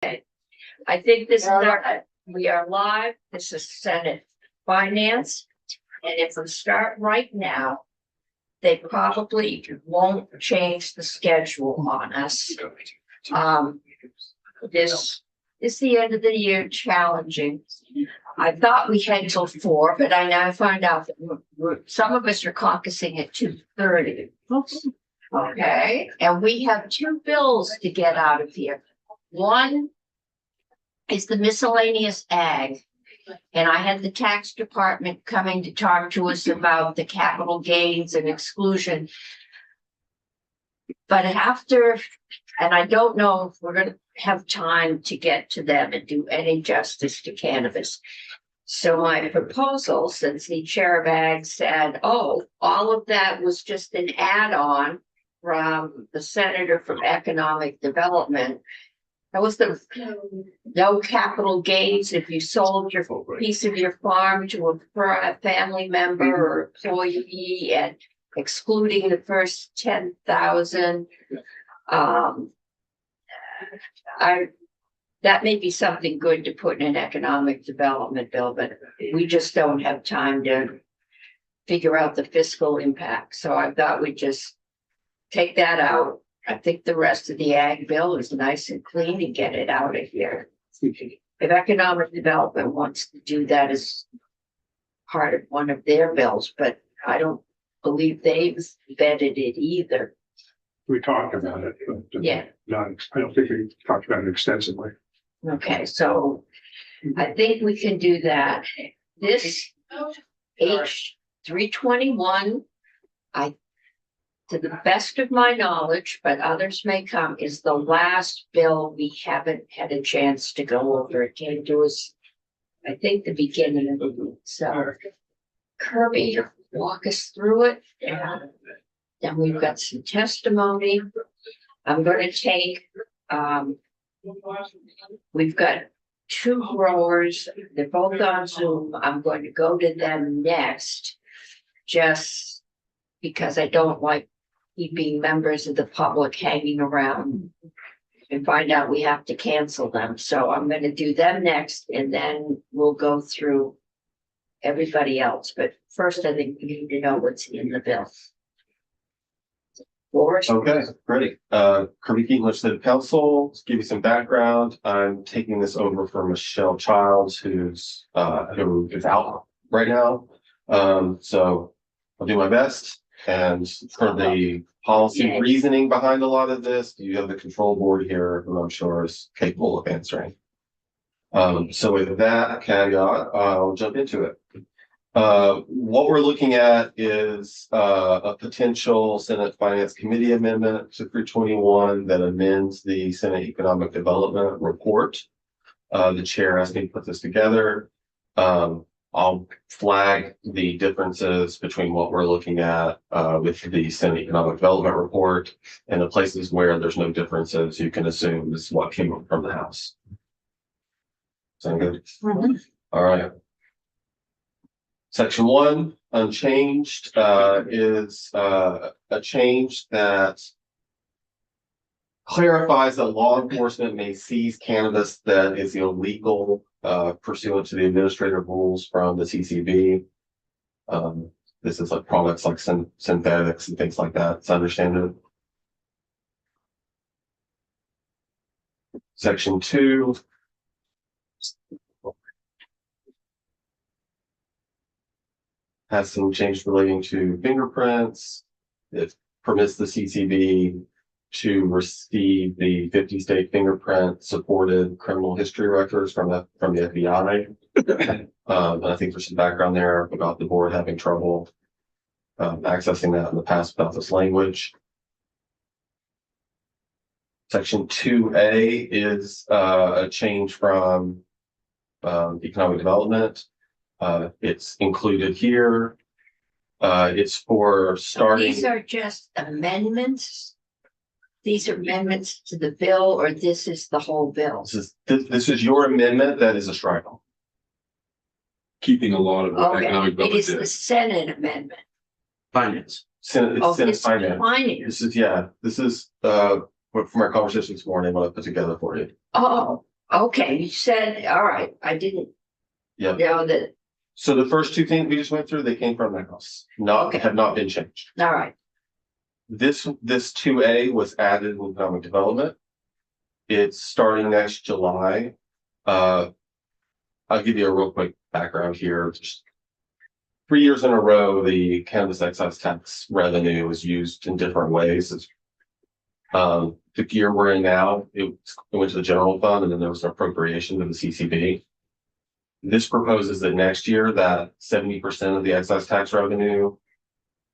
I think this is we are live. This is Senate Finance. And if we start right now, they probably won't change the schedule on us. This is the end of the year challenging. I thought we had till 4, but I now find out that some of us are caucusing at 2:30. Okay, and we have 2 bills to get out of here. One is the miscellaneous ag. And I had the tax department coming to talk to us about the capital gains and exclusion. But and I don't know if we're going to have time to get to them and do any justice to cannabis. So my proposal, since the chair of ag said, oh, all of that was just an add-on from the senator from economic development. That was the no capital gains if you sold your piece of your farm to a family member or employee and excluding the first 10,000. That may be something good to put in an economic development bill, but we just don't have time to figure out the fiscal impact. So I thought we'd just take that out. I think the rest of the ag bill is nice and clean and get it out of here. If economic development wants to do that as part of one of their bills, but I don't believe they've vetted it either. We talked about it, but Yeah. I don't think we talked about it extensively. Okay, so I think we can do that. This H 321, to the best of my knowledge, but others may come, is the last bill we haven't had a chance to go over. It came to us, I think, the beginning of the week. So Kirby, walk us through it. And then we've got some testimony. I'm going to take, we've got 2 growers. They're both on Zoom. I'm going to go to them next, just because I don't like keeping members of the public hanging around and find out we have to cancel them. So I'm going to do them next, and then we'll go through everybody else. But first, I think we need to know what's in the bill. Okay, ready. Kirby Keaton, Legislative Council. To give you some background, I'm taking this over from Michelle Childs, who is out right now. So I'll do my best. And for the policy reasoning behind a lot of this, you have the control board here, who I'm sure is capable of answering. So with that caveat, I'll jump into it. What we're looking at is a potential Senate Finance Committee amendment to 321 that amends the Senate Economic Development Report. The chair asked me to put this together. I'll flag the differences between what we're looking at with the Senate Economic Development Report, and the places where there's no differences, you can assume this is what came from the House. Sound good? Mm-hmm. All right. Section 1, unchanged, is a change that clarifies that law enforcement may seize cannabis that is illegal pursuant to the administrative rules from the CCB. This is like products like synthetics and things like that. It's understandable. Section 2. Has some change relating to fingerprints. It permits the CCB to receive the 50-state fingerprint supported criminal history records from the FBI. And I think there's some background there about the board having trouble accessing that in the past without this language. Section 2A is a change from economic development. It's included here. It's for starting. These are just amendments. These are amendments to the bill, or this is the whole bill? This is your amendment that is a strike. Keeping a lot of Okay, economic it is the development. Senate amendment. Finance. Senate, Oh, it's Senate it's Finance. finance. This is from our conversation this morning, what I put together for you. Oh, Okay, you said, all right, I didn't Yep. know that, So the first two things we just went through, they came from the house, not, Okay. have not been changed. all right, This two A was added in economic development. It's starting next July. Uh, I'll give you a real quick background here. Just 3 years in a row, the cannabis excise tax revenue was used in different ways. The year we're in now, it went to the general fund and then there was an appropriation to the CCB. This proposes that next year that 70% of the excise tax revenue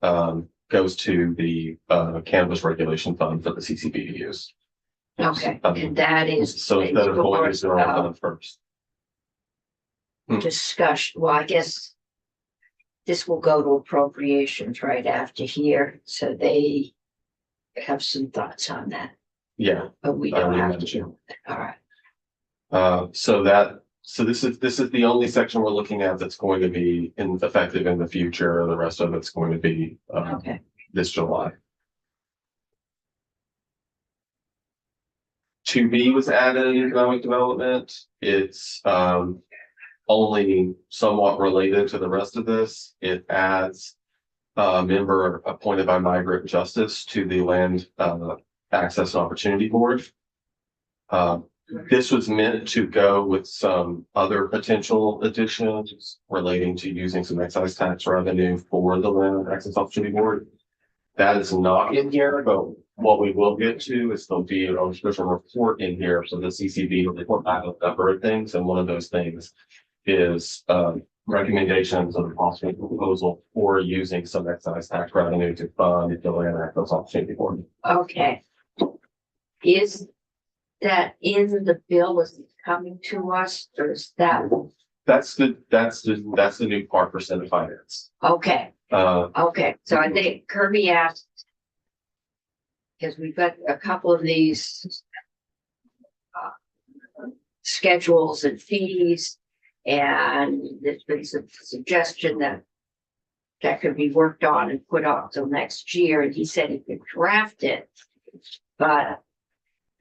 goes to the cannabis regulation fund for the CCB to use. okay, and that is. So instead of going to the general uh, fund first. Discussion, well, I guess. This will go to appropriations right after here, so they have some thoughts on that, Yeah. but we I don't would have to imagine. do it. All right, So this is the only section we're looking at that's going to be effective in the future. The rest of it's going to be okay, this July. 2B was added in economic development. It's only somewhat related to the rest of this. It adds a member appointed by Migrant Justice to the Land Access and Opportunity Board. This was meant to go with some other potential additions relating to using some excise tax revenue for the Land Access Opportunity Board. That is not in here, but what we will get to is there'll be an official report in here. So the CCB will report back on a number of things. And one of those things is recommendations of a possible proposal for using some excise tax revenue to fund the Land Access Opportunity Board. okay. Is that in the bill, is it coming to us, or is that, That's the new part for Senate Finance. okay, Uh, okay, so I think Kirby asked. Because we've got a couple of these. Schedules and fees, and there's been some suggestion that. That could be worked on and put off till next year, and he said he could draft it. But.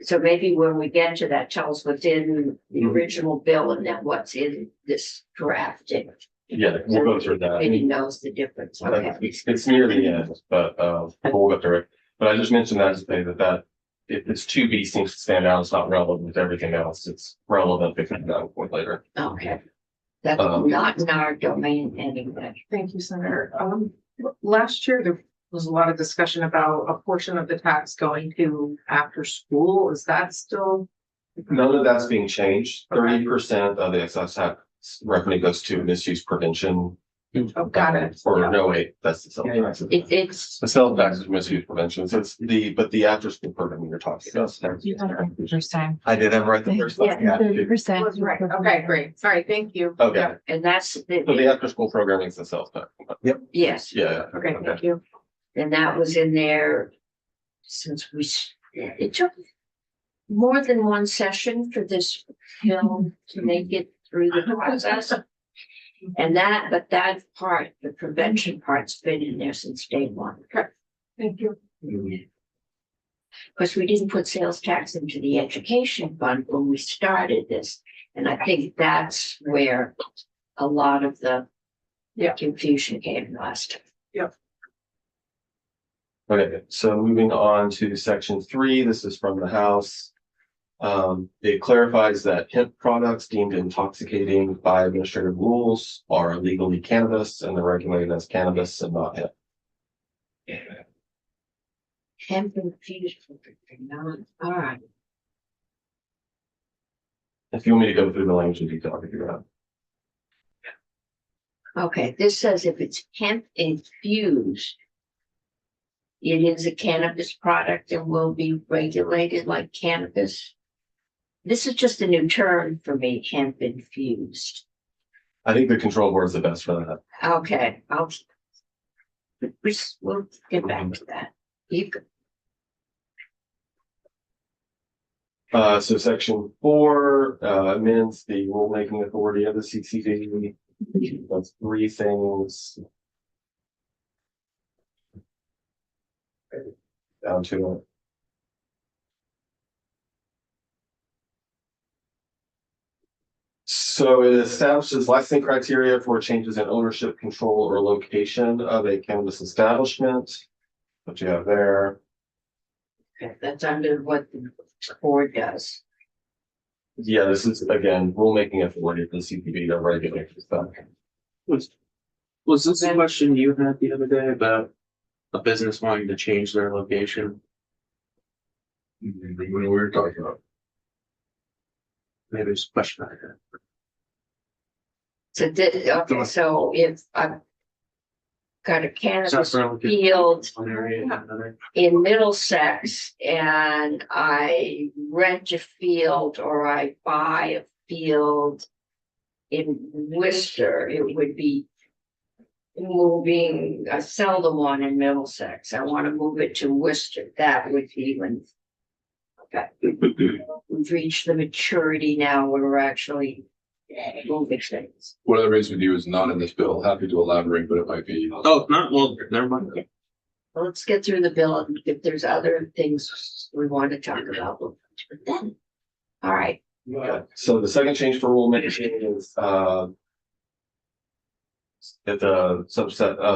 So maybe when we get to that, tell us what's in the original bill and then what's in this drafting. yeah, we'll go through that. And he knows the difference, okay, It's near the end, but we'll go through it. But I just mentioned that to say that if it's 2B seems to stand out, it's not relevant to everything else. It's relevant if it's done with later. okay. That's not in our domain anyway. Thank you, Senator. Last year, there was a lot of discussion about a portion of the tax going to after school. Is that still? None of that's being changed. 30% of the excise tax revenue goes to misuse prevention. Oh, got it. Or Yeah. no, wait, that's the sales tax. It's, The sales tax is misuse prevention. So it's but the after school program you're talking about. You had it right the first time. I did have right the first time. Yeah. 30%. Was right. Okay, great. Sorry, thank you. Okay. Yeah. and that's So the after school programming is the sales tax. yes, Yeah. Okay, thank you. and that was in there. Since it took. More than one session for this bill to make it through the process. And but that part, the prevention part's been in there since day one. Thank you. Because we didn't put sales tax into the education fund when we started this. And I think that's where a lot of the confusion came last time. Okay, so moving on to section 3, this is from the House. It clarifies that hemp products deemed intoxicating by administrative rules are legally cannabis and they're regulated as cannabis and not hemp. Hemp infused. All right. If you want me to go through the language in detail, I can figure it out. Okay, this says if it's hemp infused. It is a cannabis product and will be regulated like cannabis. This is just a new term for me, hemp infused. I think the control board is the best for that. Okay, we'll get back to that. You could, So section 4 amends the rulemaking authority of the CCD. That's 3 things. Down to it. So it establishes licensing criteria for changes in ownership, control, or location of a cannabis establishment. What you have there. Okay, that's under what the board does. Yeah, this is again, rulemaking authority for the CPB to regulate this stuff. Was this a Okay. question you had the other day about a business wanting to change their location? When we were talking about. Maybe it's a question I had. So okay, so if I've got a cannabis field One area and another. in Middlesex and I rent a field or I buy a field in Worcester, it would be moving, I sell the one in Middlesex. I want to move it to Worcester. That would be when. Okay. We've reached the maturity now where we're actually moving things. What other raise we do is not in this bill. Happy to elaborate, but it might be. Oh, not, well, never mind. Well, let's get through the bill, and if there's other things we want to talk about, we'll do it then. All right, So the second change for rulemaking is, at the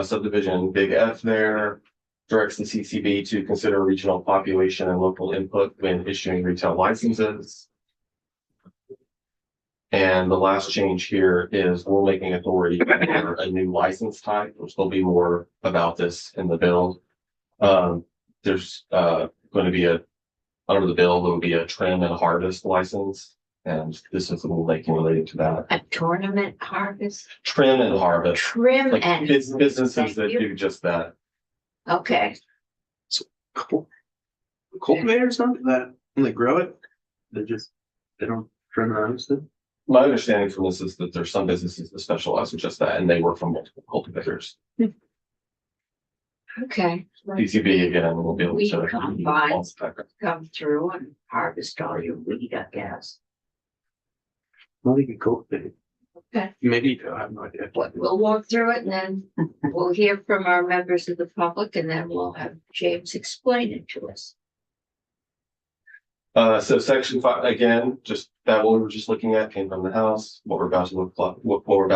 subdivision Big F there, directs the CCB to consider regional population and local input when issuing retail licenses. And the last change here is rulemaking authority for a new license type, which there'll be more about this in the bill. There's going to be under the bill, there will be a trim and harvest license. And this is the rulemaking related to that. a tournament harvest, Trim and harvest, trim like and. businesses Thank that you. do just that. Okay, Cultivators don't do that when they grow it. They don't trim and harvest it. My understanding from this is that there's some businesses that specialize in just that, and they work from multiple cultivators. okay. DCB again will be able We to. combine. Come through and harvest all your weed, I guess. Well, they can cultivate it. Okay. Maybe you do, I have no idea. We'll walk through it and then we'll hear from our members of the public and then we'll have James explain it to us. So section 5, again, just that what we were just looking at came from the House. What we're about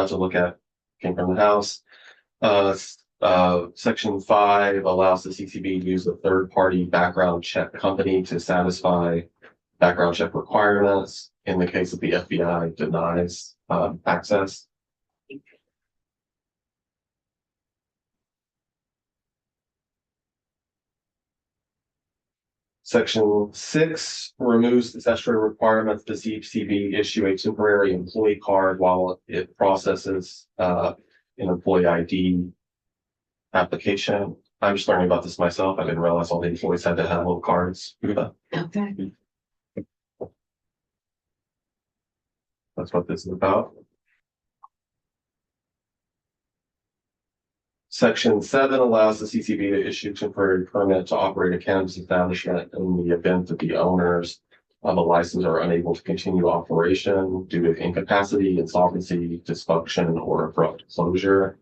to look at came from the House. Section 5 allows the CCB to use a third-party background check company to satisfy background check requirements in the case that the FBI denies access. Section 6 removes the statutory requirement that the CCB issue a temporary employee card while it processes an employee ID application. I'm just learning about this myself. I didn't realize all the employees had to have little cards. Okay. That's what this is about. Section 7 allows the CCB to issue temporary permit to operate a cannabis establishment in the event that the owners of a license are unable to continue operation due to incapacity, insolvency, dysfunction, or abrupt closure.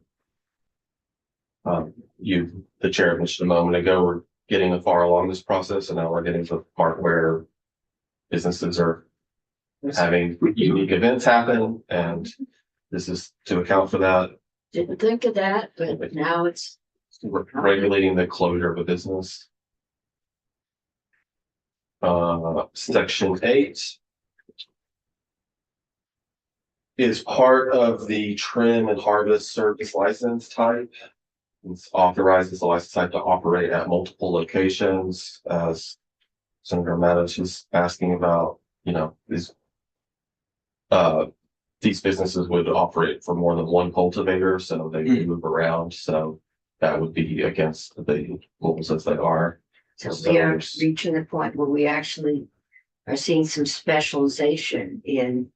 The chair mentioned a moment ago, we're getting far along this process, and now we're getting to the part where businesses are having unique events happen, and this is to account for that. Didn't think of that, but now it's. Regulating the closure of a business. Section 8 is part of the trim and harvest service license type. It authorizes the license type to operate at multiple locations, as Senator Mattis was asking about, these businesses would operate for more than one cultivator, so they would move around, so that would be against the rules as they are. So we are reaching the point where we actually are seeing some specialization in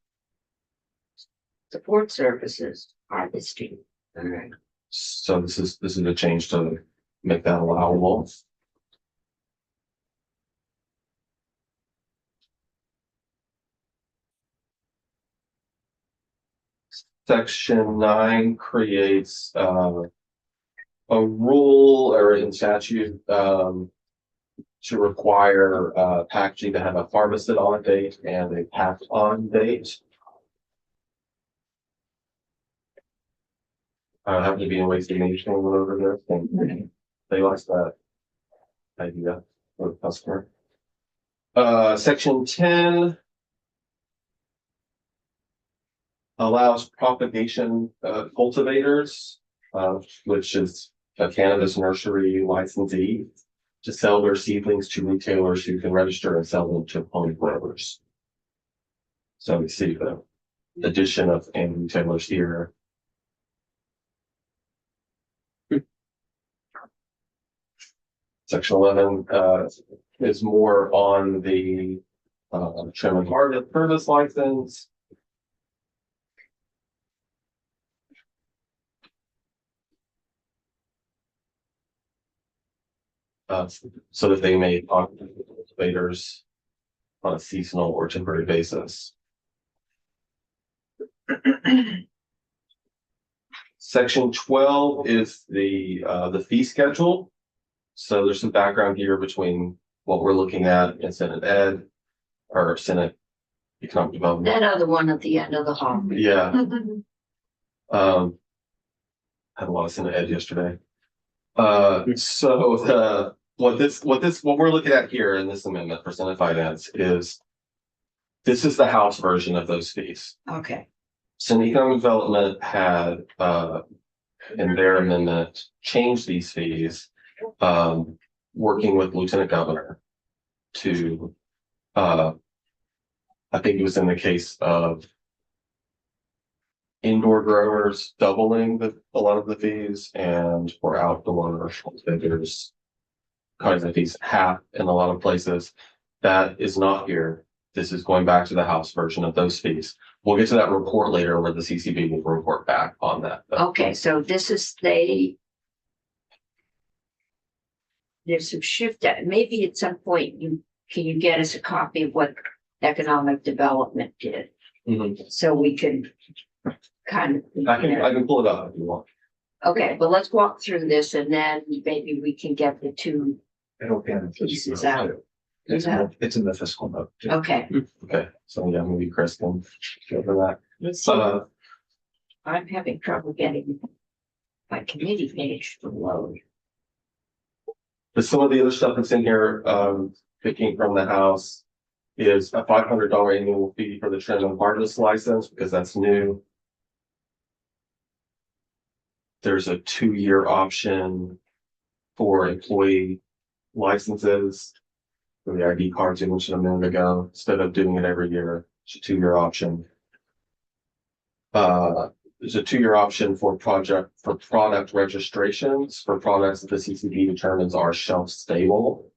support services, harvesting. All right. So this is a change to make that allowable. Section 9 creates a rule or in statute to require packaging to have a harvested on date and a packed on date. happened to be in Waste Management went over there, and they liked that idea for the customer. Section 10 allows propagation cultivators, which is a cannabis nursery licensee, to sell their seedlings to retailers who can register and sell them to home growers. So we see the addition of and retailers here. Section 11 is more on the trim and harvest license. So that they may operate cultivators on a seasonal or temporary basis. Section 12 is the fee schedule. So there's some background here between what we're looking at in Senate Ed or Senate Economic Development. That other one at the end of the hall. Yeah. Had a lot of Senate Ed yesterday. So what we're looking at here in this amendment for Senate Finance is this is the House version of those fees. Okay, Senate Economic Development had in their amendment changed these fees, working with Lieutenant Governor to I think it was in the case of indoor growers doubling a lot of the fees, and for outdoor cultivators cutting the fees half in a lot of places. That is not here. This is going back to the House version of those fees. We'll get to that report later where the CCB will report back on that. okay, so this is there's some shift at, maybe at some point can you get us a copy of what economic development did? Mhm. So we can kind of. I can pull it up if you want. Okay, but let's walk through this and then maybe we can get the two It'll be in the pieces fiscal out. note, too. It's in the fiscal note. too. Okay, Okay, so yeah, maybe Chris can go over that. let's see. Uh, I'm having trouble getting my committee page to load. but some of the other stuff that's in here, picking from the House is a $500 annual fee for the trim and harvest license, because that's new. There's a 2-year option for employee licenses for the ID cards you mentioned a minute ago. Instead of doing it every year, it's a 2-year option. There's a 2-year option for product registrations for products that the CCB determines are shelf stable.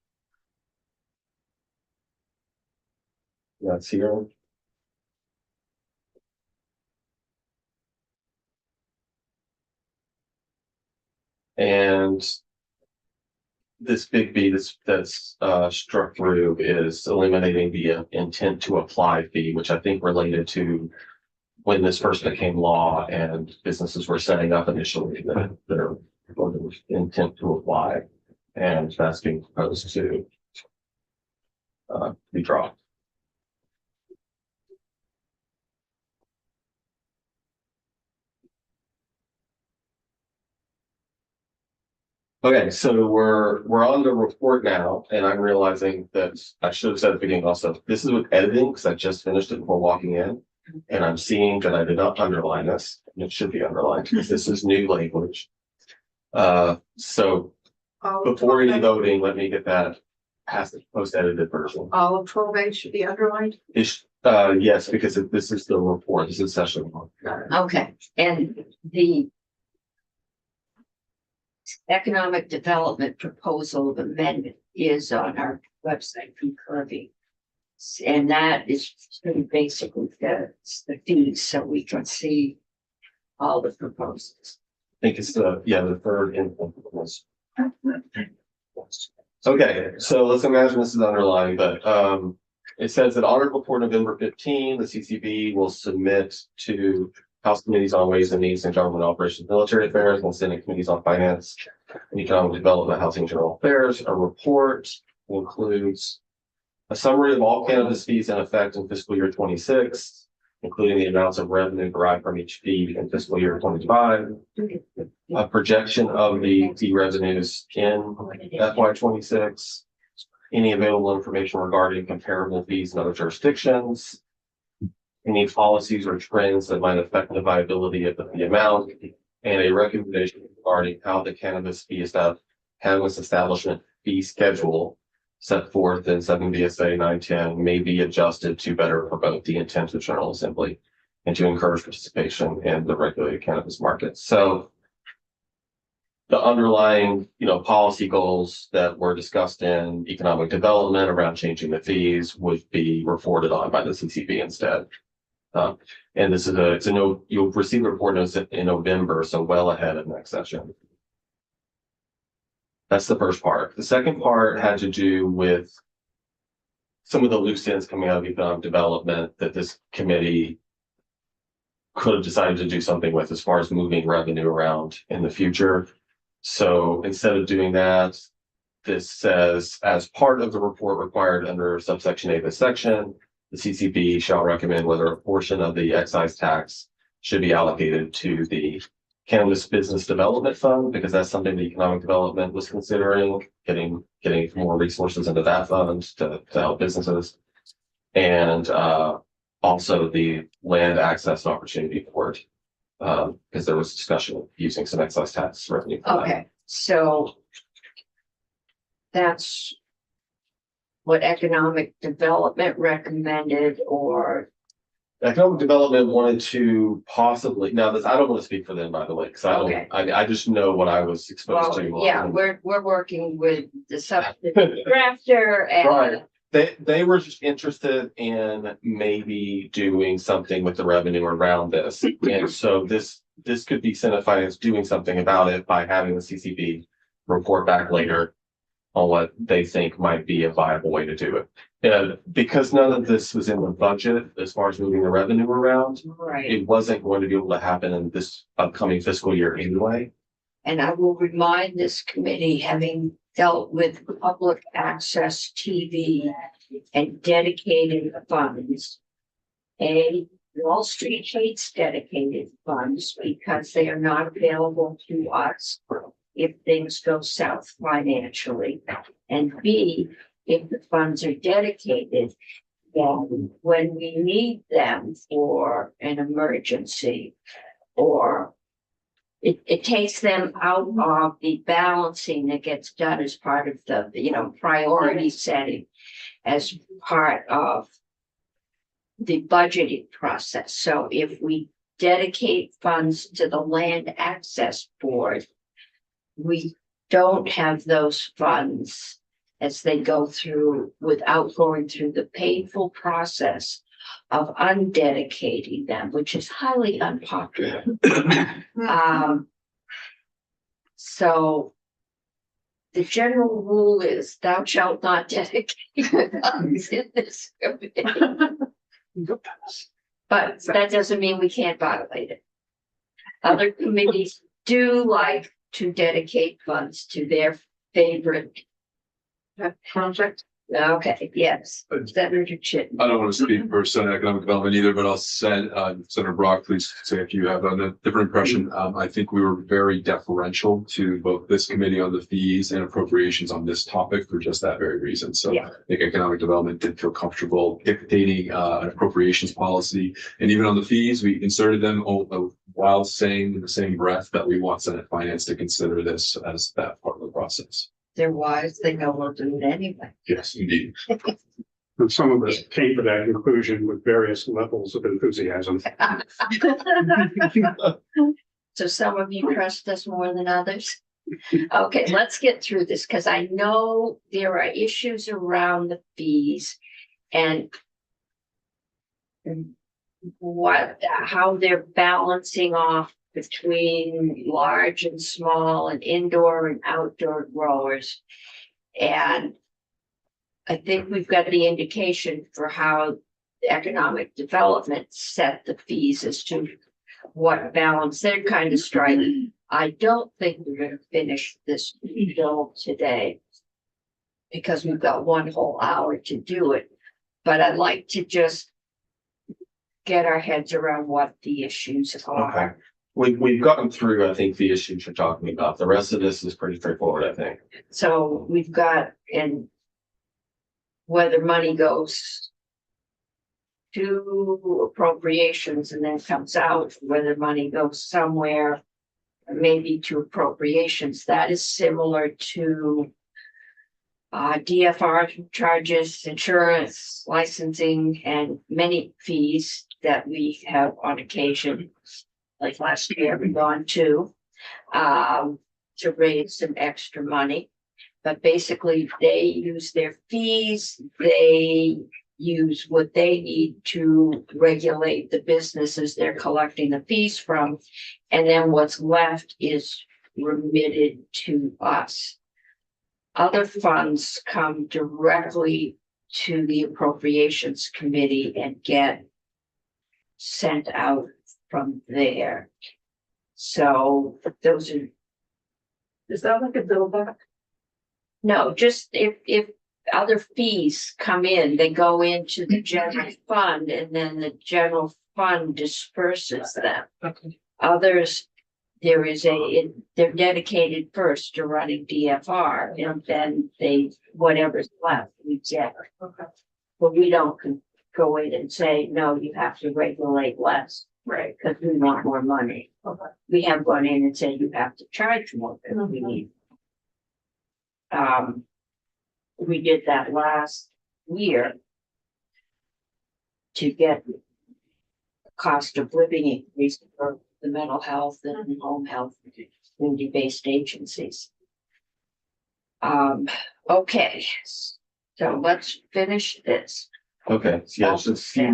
That's here. And this big B that's struck through is eliminating the intent to apply fee, which I think related to when this first became law and businesses were setting up initially that their intent to apply, and that's being proposed to be dropped. Okay, so we're on the report now, and I'm realizing that I should have said at the beginning also, this is with editing because I just finished it before walking in. And I'm seeing that I did not underline this, and it should be underlined because this is new language. So before any voting, let me get that past the post-edited version. All of 12A should be underlined. Yes, because this is the report, this is session one. Okay, and the economic development proposal of amendment is on our website from Kirby. And that is pretty basically the fees, so we can see all the proposals. I think it's the third input was. Okay, so let's imagine this is underlined, but it says that on or before November 15, the CCB will submit to House Committees on Ways and Means and Government Operations, Military Affairs, and Senate Committees on Finance and Economic Development, Housing, and General Affairs. A report includes a summary of all cannabis fees in effect in fiscal year 26, including the amounts of revenue derived from each fee in fiscal year 25. A projection of the fee revenues in FY 26. Any available information regarding comparable fees in other jurisdictions. Any policies or trends that might affect the viability of the fee amount, and a recommendation regarding how the cannabis establishment fee schedule set forth in 7 VSA 910 may be adjusted to better promote the intent of General Assembly and to encourage participation in the regulated cannabis market. So the underlying, policy goals that were discussed in economic development around changing the fees would be reported on by the CCB instead. And this is you'll receive a report notice in November, so well ahead of next session. That's the first part. The second part had to do with some of the loose ends coming out of economic development that this committee could have decided to do something with as far as moving revenue around in the future. So instead of doing that, this says, as part of the report required under subsection A of this section, the CCB shall recommend whether a portion of the excise tax should be allocated to the Cannabis Business Development Fund, because that's something the economic development was considering, getting more resources into that fund to help businesses. And also the Land Access and Opportunity Board, because there was discussion of using some excise tax revenue. For Okay, so that's what economic development recommended, or Economic development wanted to possibly, now this, I don't want to speak for them, by the way, because Okay. I just know what I was exposed to. yeah, we're working with the substitute drafter and. Right. They were just interested in maybe doing something with the revenue around this. And so this could be signified as doing something about it by having the CCB report back later on what they think might be a viable way to do it. And because none of this was in the budget as far as moving the revenue around, Right, it wasn't going to be able to happen in this upcoming fiscal year anyway. and I will remind this committee, having dealt with public access TV and dedicated funds. Wall Street hates dedicated funds because they are not available to us if things go south financially. And B, if the funds are dedicated, then when we need them for an emergency, or it takes them out of the balancing that gets done as part of the, priority setting as part of the budgeting process. So if we dedicate funds to the Land Access Board, we don't have those funds as they go through without going through the painful process of undedicating them, which is highly unpopular. So the general rule is thou shalt not dedicate funds in this committee. But that doesn't mean we can't violate it. Other committees do like to dedicate funds to their favorite. Project. Okay, yes, Senator Chitton. I don't want to speak for Senate Economic Development either, but I'll send, Senator Brock, please say if you have a different impression. I think we were very deferential to both this committee on the fees and appropriations on this topic for just that very reason. So Yeah. I think Economic Development did feel comfortable dictating an appropriations policy. And even on the fees, we inserted them while saying in the same breath that we want Senate Finance to consider this as that part of the process. They're wise, they know we'll do it anyway. Yes, indeed. And some of us came to that conclusion with various levels of enthusiasm. So some of you trust us more than others. Okay, let's get through this, because I know there are issues around the fees and how they're balancing off between large and small and indoor and outdoor growers. And I think we've got the indication for how economic development set the fees as to what balance they're kind of striking. I don't think we're going to finish this bill today because we've got one whole hour to do it. But I'd like to just get our heads around what the issues Okay. are. We've gotten through, I think, the issues you're talking about. The rest of this is pretty straightforward, I think. So we've got, and whether money goes to appropriations and then comes out, whether money goes somewhere, maybe to appropriations, that is similar to DFR charges, insurance, licensing, and many fees that we have on occasion, like last year we gone to raise some extra money. But basically, they use their fees, they use what they need to regulate the businesses they're collecting the fees from. And then what's left is remitted to us. Other funds come directly to the appropriations committee and get sent out from there. So those are, Is that like a bill back? no, just if other fees come in, they go into the general fund and then the general fund disperses them. Okay. Others, they're dedicated first to running DFR and then whatever's left, we get. Okay. But we don't go in and say, no, you have to regulate less, Right. because we want more money. Okay. We have gone in and said, you have to charge more than we need. We did that last year to get the cost of living increase for the mental health and home health community-based agencies. Okay, so let's finish this. Okay, so yeah, just a few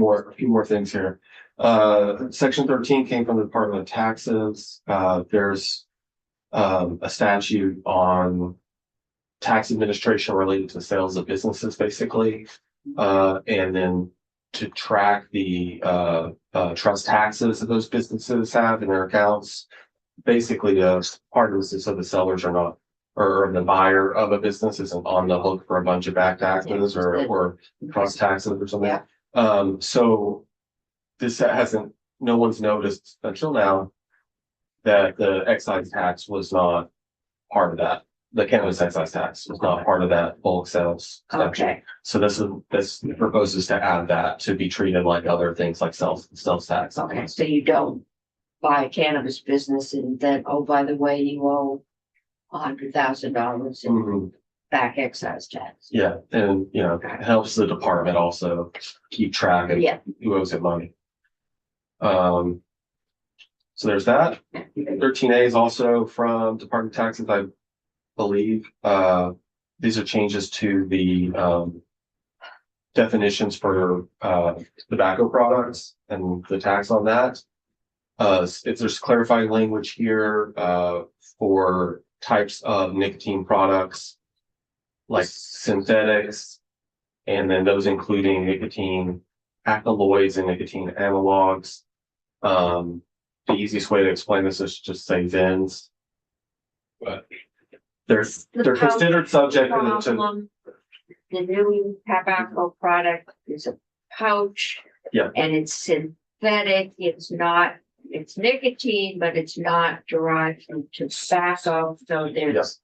more things here. Section 13 came from the Department of Taxes. There's a statute on tax administration related to sales of businesses, basically. And then to track the trust taxes that those businesses have in their accounts. Basically, part of this is so the sellers are not, or the buyer of a business isn't on the hook for a bunch of back taxes or trust taxes or something. Yeah. So this no one's noticed until now that the excise tax was not part of that. The cannabis excise tax was not part of that bulk sales statute. Okay, So this proposes to add that to be treated like other things like sales tax. okay, so you don't buy a cannabis business and then, oh, by the way, you owe $100,000 in Mhm. back excise tax. Yeah, and it helps the department also keep track of Yeah, who owes it money. So there's that. 13A is also from Department of Taxes, I believe. These are changes to the definitions for tobacco products and the tax on that. There's clarifying language here for types of nicotine products like synthetics, and then those including nicotine alkaloids and nicotine analogs. The easiest way to explain this is just say VINs. But they're considered subject to problem. The new tobacco product is a pouch. Yeah. And it's synthetic, it's nicotine, but it's not derived from tobacco, so there's.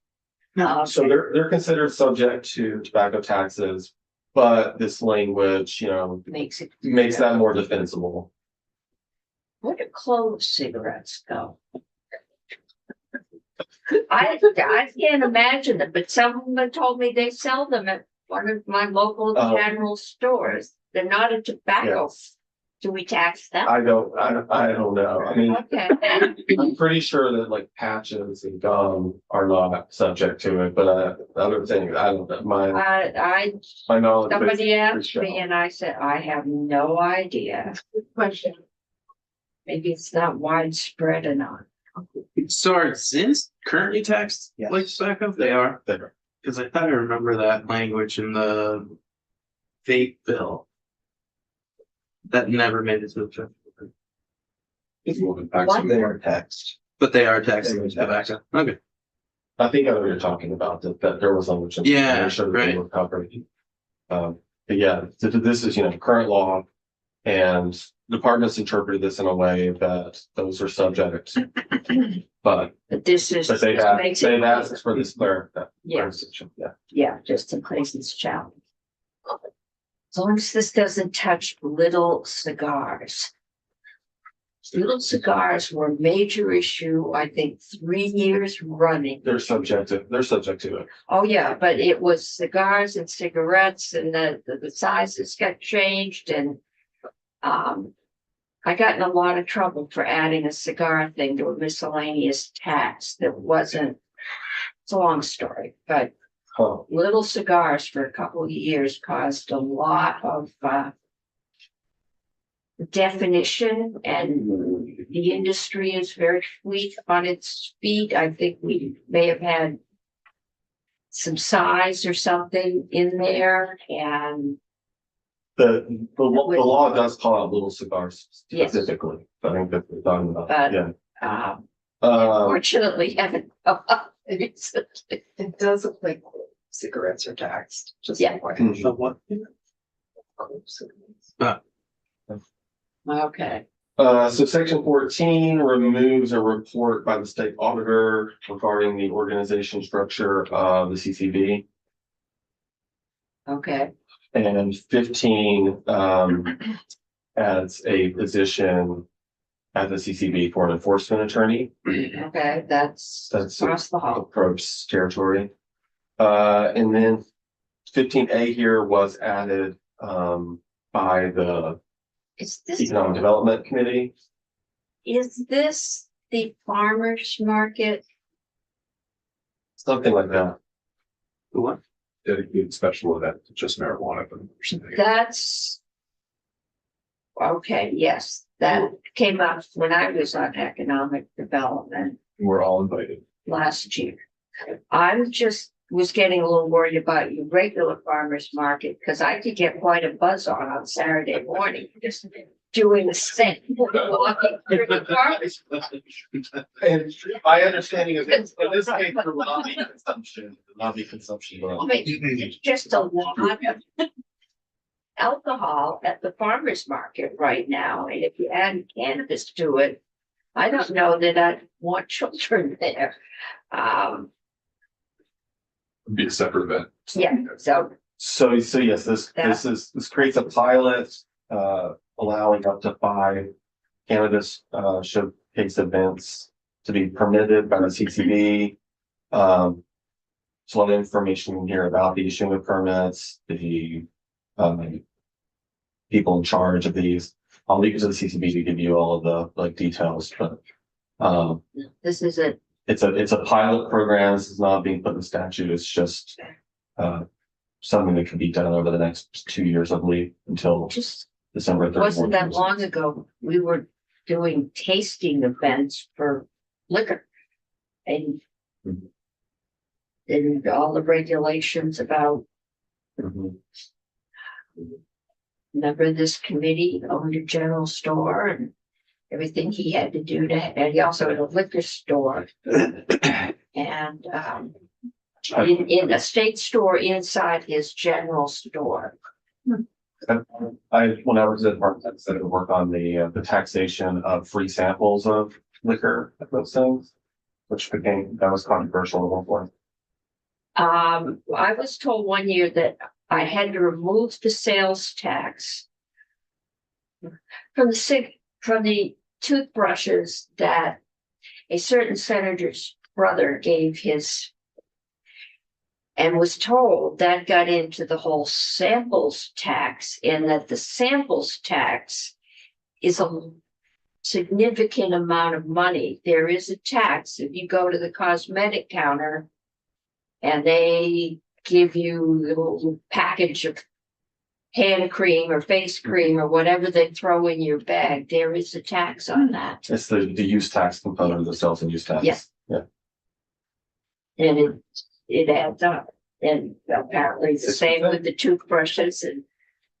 So they're considered subject to tobacco taxes, but this language, Makes it. makes that more defensible. Where do clove cigarettes go? I can't imagine them, but someone told me they sell them at one of my local Oh. general stores. They're not a tobacco. Do we tax them? I don't know. I mean, Okay, I'm pretty sure that like patches and gum are not subject to it, but other things, I don't know. My knowledge. somebody is asked pretty me and I said, I have no idea. Good question. Maybe it's not widespread enough. So are Zins currently taxed Yes. like tobacco? They are, strong. because I thought I remember that language in the vape bill. That never made it to the, What? they are taxed. But they are taxed like tobacco. Okay. I think I know what you're talking about, that there was language. in- Yeah, I'm sure that they right. were covered. But yeah, this is, current law. And departments interpreted this in a way that those are subject, but But this is. they've makes it asked for this Yeah. clarification, yeah. Yeah, just in case it's challenged. As long as this doesn't touch little cigars. Little cigars were a major issue, I think, 3 years running. They're subject to it. Oh, yeah, but it was cigars and cigarettes and the sizes got changed and I got in a lot of trouble for adding a cigar thing to a miscellaneous tax that wasn't, it's a long story, but Huh. little cigars for a couple of years caused a lot of definition, and the industry is very weak on its feet. I think we may have had some size or something in there, and The law does call out little cigars Yes. specifically. I think that we're talking about, But- yeah. fortunately haven't come up recently. It does look like cigarettes are taxed, just. Yeah. Mhm. The what? Okay, So section 14 removes a report by the state auditor regarding the organization structure of the CCB. okay, And 15 adds a position at the CCB for an enforcement attorney. okay, that's That's across the hall. approach territory. And then 15A here was added by the Is this, Economic Development Committee. is this the farmer's market? Something like that. What? Dedicated special event to just marijuana. But or something. That's. Okay, yes, that came up when I was on economic development We're all invited. last year. I'm just was getting a little worried about your regular farmer's market, because I could get quite a buzz on Saturday morning, just doing the same, walking through the farmer's. And my understanding is in this case, there will not be consumption, I mean, it's just a lot of alcohol at the farmer's market right now, and if you add cannabis to it, I don't know that I'd want children there. It'd be a separate event. Yeah, so, So yes, this creates a pilot, allowing up to 5 cannabis, showcase events to be permitted by the CCB. So a lot of information here about the issuing of permits, the, people in charge of these. I'll leave it to the CCB to give you all of the details, but, this is a, it's a pilot program. This is not being put in statute. It's just, something that can be done over the next 2 years, I believe, until just December 31st. wasn't that long ago, we were doing tasting events for liquor. And Mhm. and all the regulations about, Mhm. remember this committee owned a general store and everything he had to do to, and he also had a liquor store. And in a state store inside his general store. When I was at Department, I said to work on the taxation of free samples of liquor, those things, that was controversial at one point. I was told one year that I had to remove the sales tax from the toothbrushes that a certain senator's brother gave his, and was told that got into the whole samples tax, and that the samples tax is a significant amount of money. There is a tax if you go to the cosmetic counter and they give you a little package of hand cream or face cream or whatever they throw in your bag, there is a tax on that. It's the use tax component of the sales and use tax. Yes. Yeah. And it adds up. And apparently it's the same with the toothbrushes and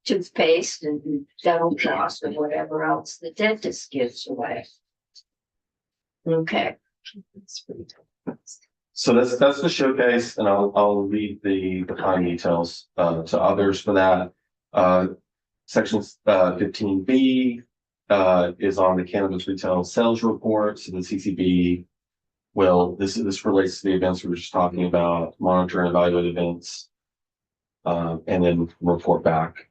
toothpaste and dental floss and whatever else the dentist gives away. Okay, So that's the showcase, and I'll leave the fine details to others for that. Section 15B is on the cannabis retail sales report. So the CCB will, this relates to the events we were just talking about, monitor and evaluate events, and then report back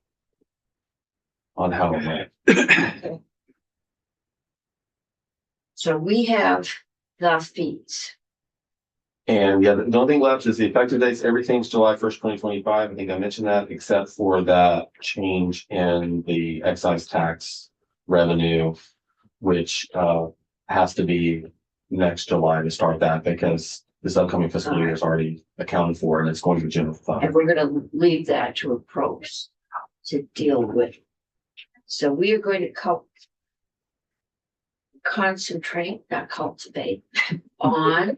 on how it went. So we have the fees. And yeah, the only thing left is the effective dates. Everything's July 1st, 2025. I think I mentioned that, except for that change in the excise tax revenue, which has to be next July to start that, because this upcoming fiscal year is already accounted for and it's going to the general fund. And we're gonna leave that to a pros to deal with. So we are going to concentrate, not cultivate, on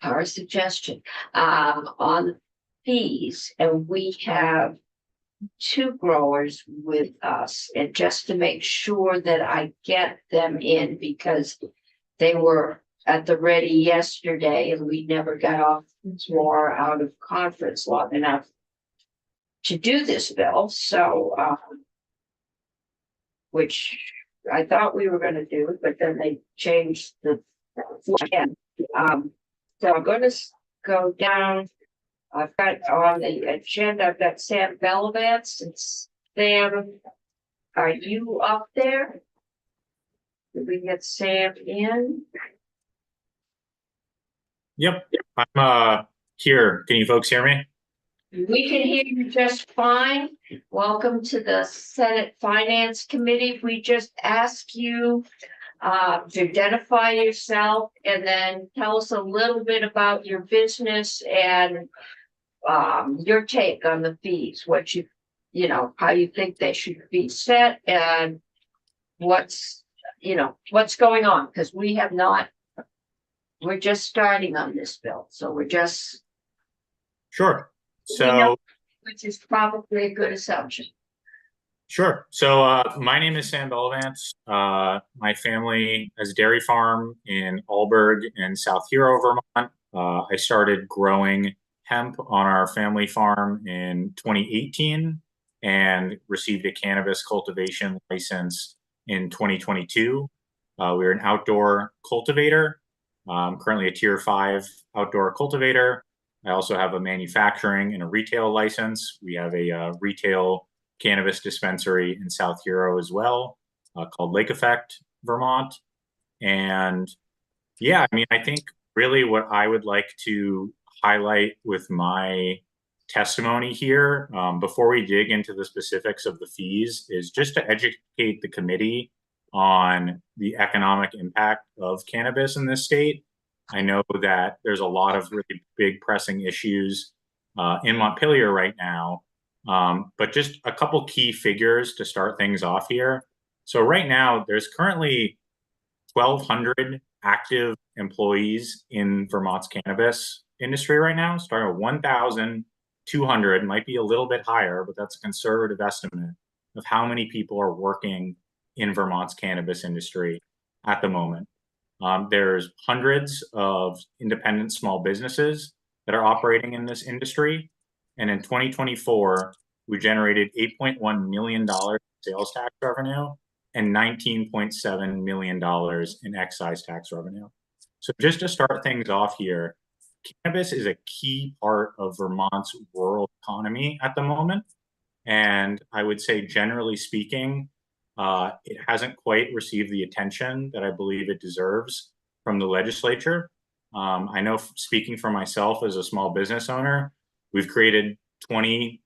our suggestion, on fees. And we have two growers with us, and just to make sure that I get them in, because they were at the ready yesterday and we never got off the floor out of conference long enough to do this bill. So, which I thought we were gonna do, but then they changed the floor again. So I'm gonna go down. I've got on the agenda, I've got Sam Bellavance. And Sam, are you up there? Did we get Sam in? Yep, I'm here. Can you folks hear me? We can hear you just fine. Welcome to the Senate Finance Committee. We just ask you to identify yourself and then tell us a little bit about your business and your take on the fees, what you know, how you think they should be set and what's going on, because we have not, we're just starting on this bill. So we're just, Sure. So, which is probably a good assumption. sure. So, my name is Sam Bellavance. My family has a dairy farm in Alburgh in South Hero, Vermont. I started growing hemp on our family farm in 2018 and received a cannabis cultivation license in 2022. We're an outdoor cultivator. I'm currently a tier 5 outdoor cultivator. I also have a manufacturing and a retail license. We have a retail cannabis dispensary in South Hero as well, called Lake Effect, Vermont. And yeah, I mean, I think really what I would like to highlight with my testimony here, before we dig into the specifics of the fees, is just to educate the committee on the economic impact of cannabis in this state. I know that there's a lot of really big pressing issues in Montpelier right now, but just a couple key figures to start things off here. So right now, there's currently 1,200 active employees in Vermont's cannabis industry right now, starting at 1,200, might be a little bit higher, but that's a conservative estimate of how many people are working in Vermont's cannabis industry at the moment. There's hundreds of independent small businesses that are operating in this industry. And in 2024, we generated $8.1 million sales tax revenue and $19.7 million in excise tax revenue. So just to start things off here, cannabis is a key part of Vermont's rural economy at the moment. And I would say, generally speaking, it hasn't quite received the attention that I believe it deserves from the legislature. I know, speaking for myself as a small business owner, we've created 20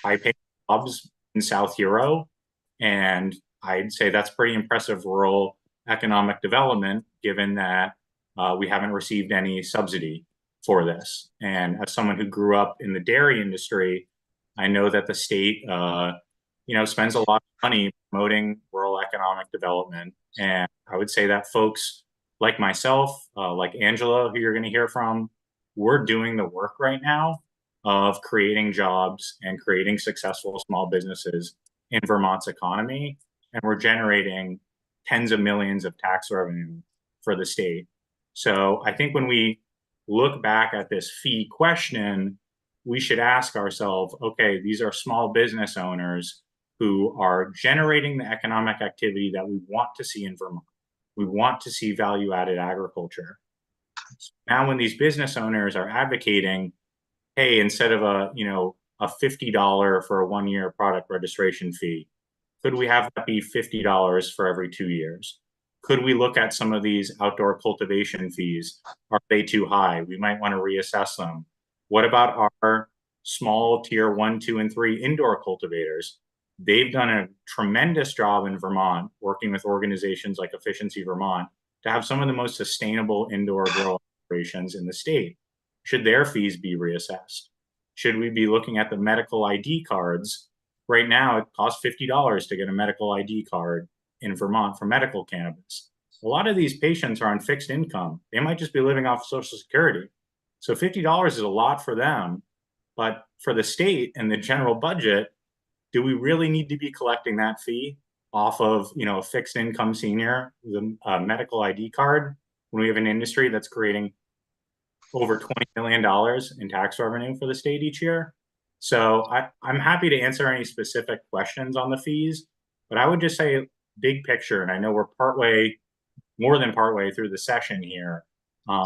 high-paying jobs in South Hero, and I'd say that's pretty impressive rural economic development, given that we haven't received any subsidy for this. And as someone who grew up in the dairy industry, I know that the state spends a lot of money promoting rural economic development. And I would say that folks like myself, like Angela, who you're going to hear from, we're doing the work right now of creating jobs and creating successful small businesses in Vermont's economy. And we're generating tens of millions of tax revenue for the state. So I think when we look back at this fee question, we should ask ourselves, okay, these are small business owners who are generating the economic activity that we want to see in Vermont. We want to see value-added agriculture. Now, when these business owners are advocating, hey, instead of a $50 for a 1-year product registration fee, could we have that be $50 for every 2 years? Could we look at some of these outdoor cultivation fees? Are they too high? We might want to reassess them. What about our small tier 1, 2, and 3 indoor cultivators? They've done a tremendous job in Vermont, working with organizations like Efficiency Vermont, to have some of the most sustainable indoor grow operations in the state. Should their fees be reassessed? Should we be looking at the medical ID cards? Right now, it costs $50 to get a medical ID card in Vermont for medical cannabis. A lot of these patients are on fixed income. They might just be living off Social Security. So $50 is a lot for them, but for the state and the general budget, do we really need to be collecting that fee off of, a fixed income senior with a medical ID card when we have an industry that's creating over $20 million in tax revenue for the state each year? So I'm happy to answer any specific questions on the fees, but I would just say big picture, and I know we're more than partway through the session here. I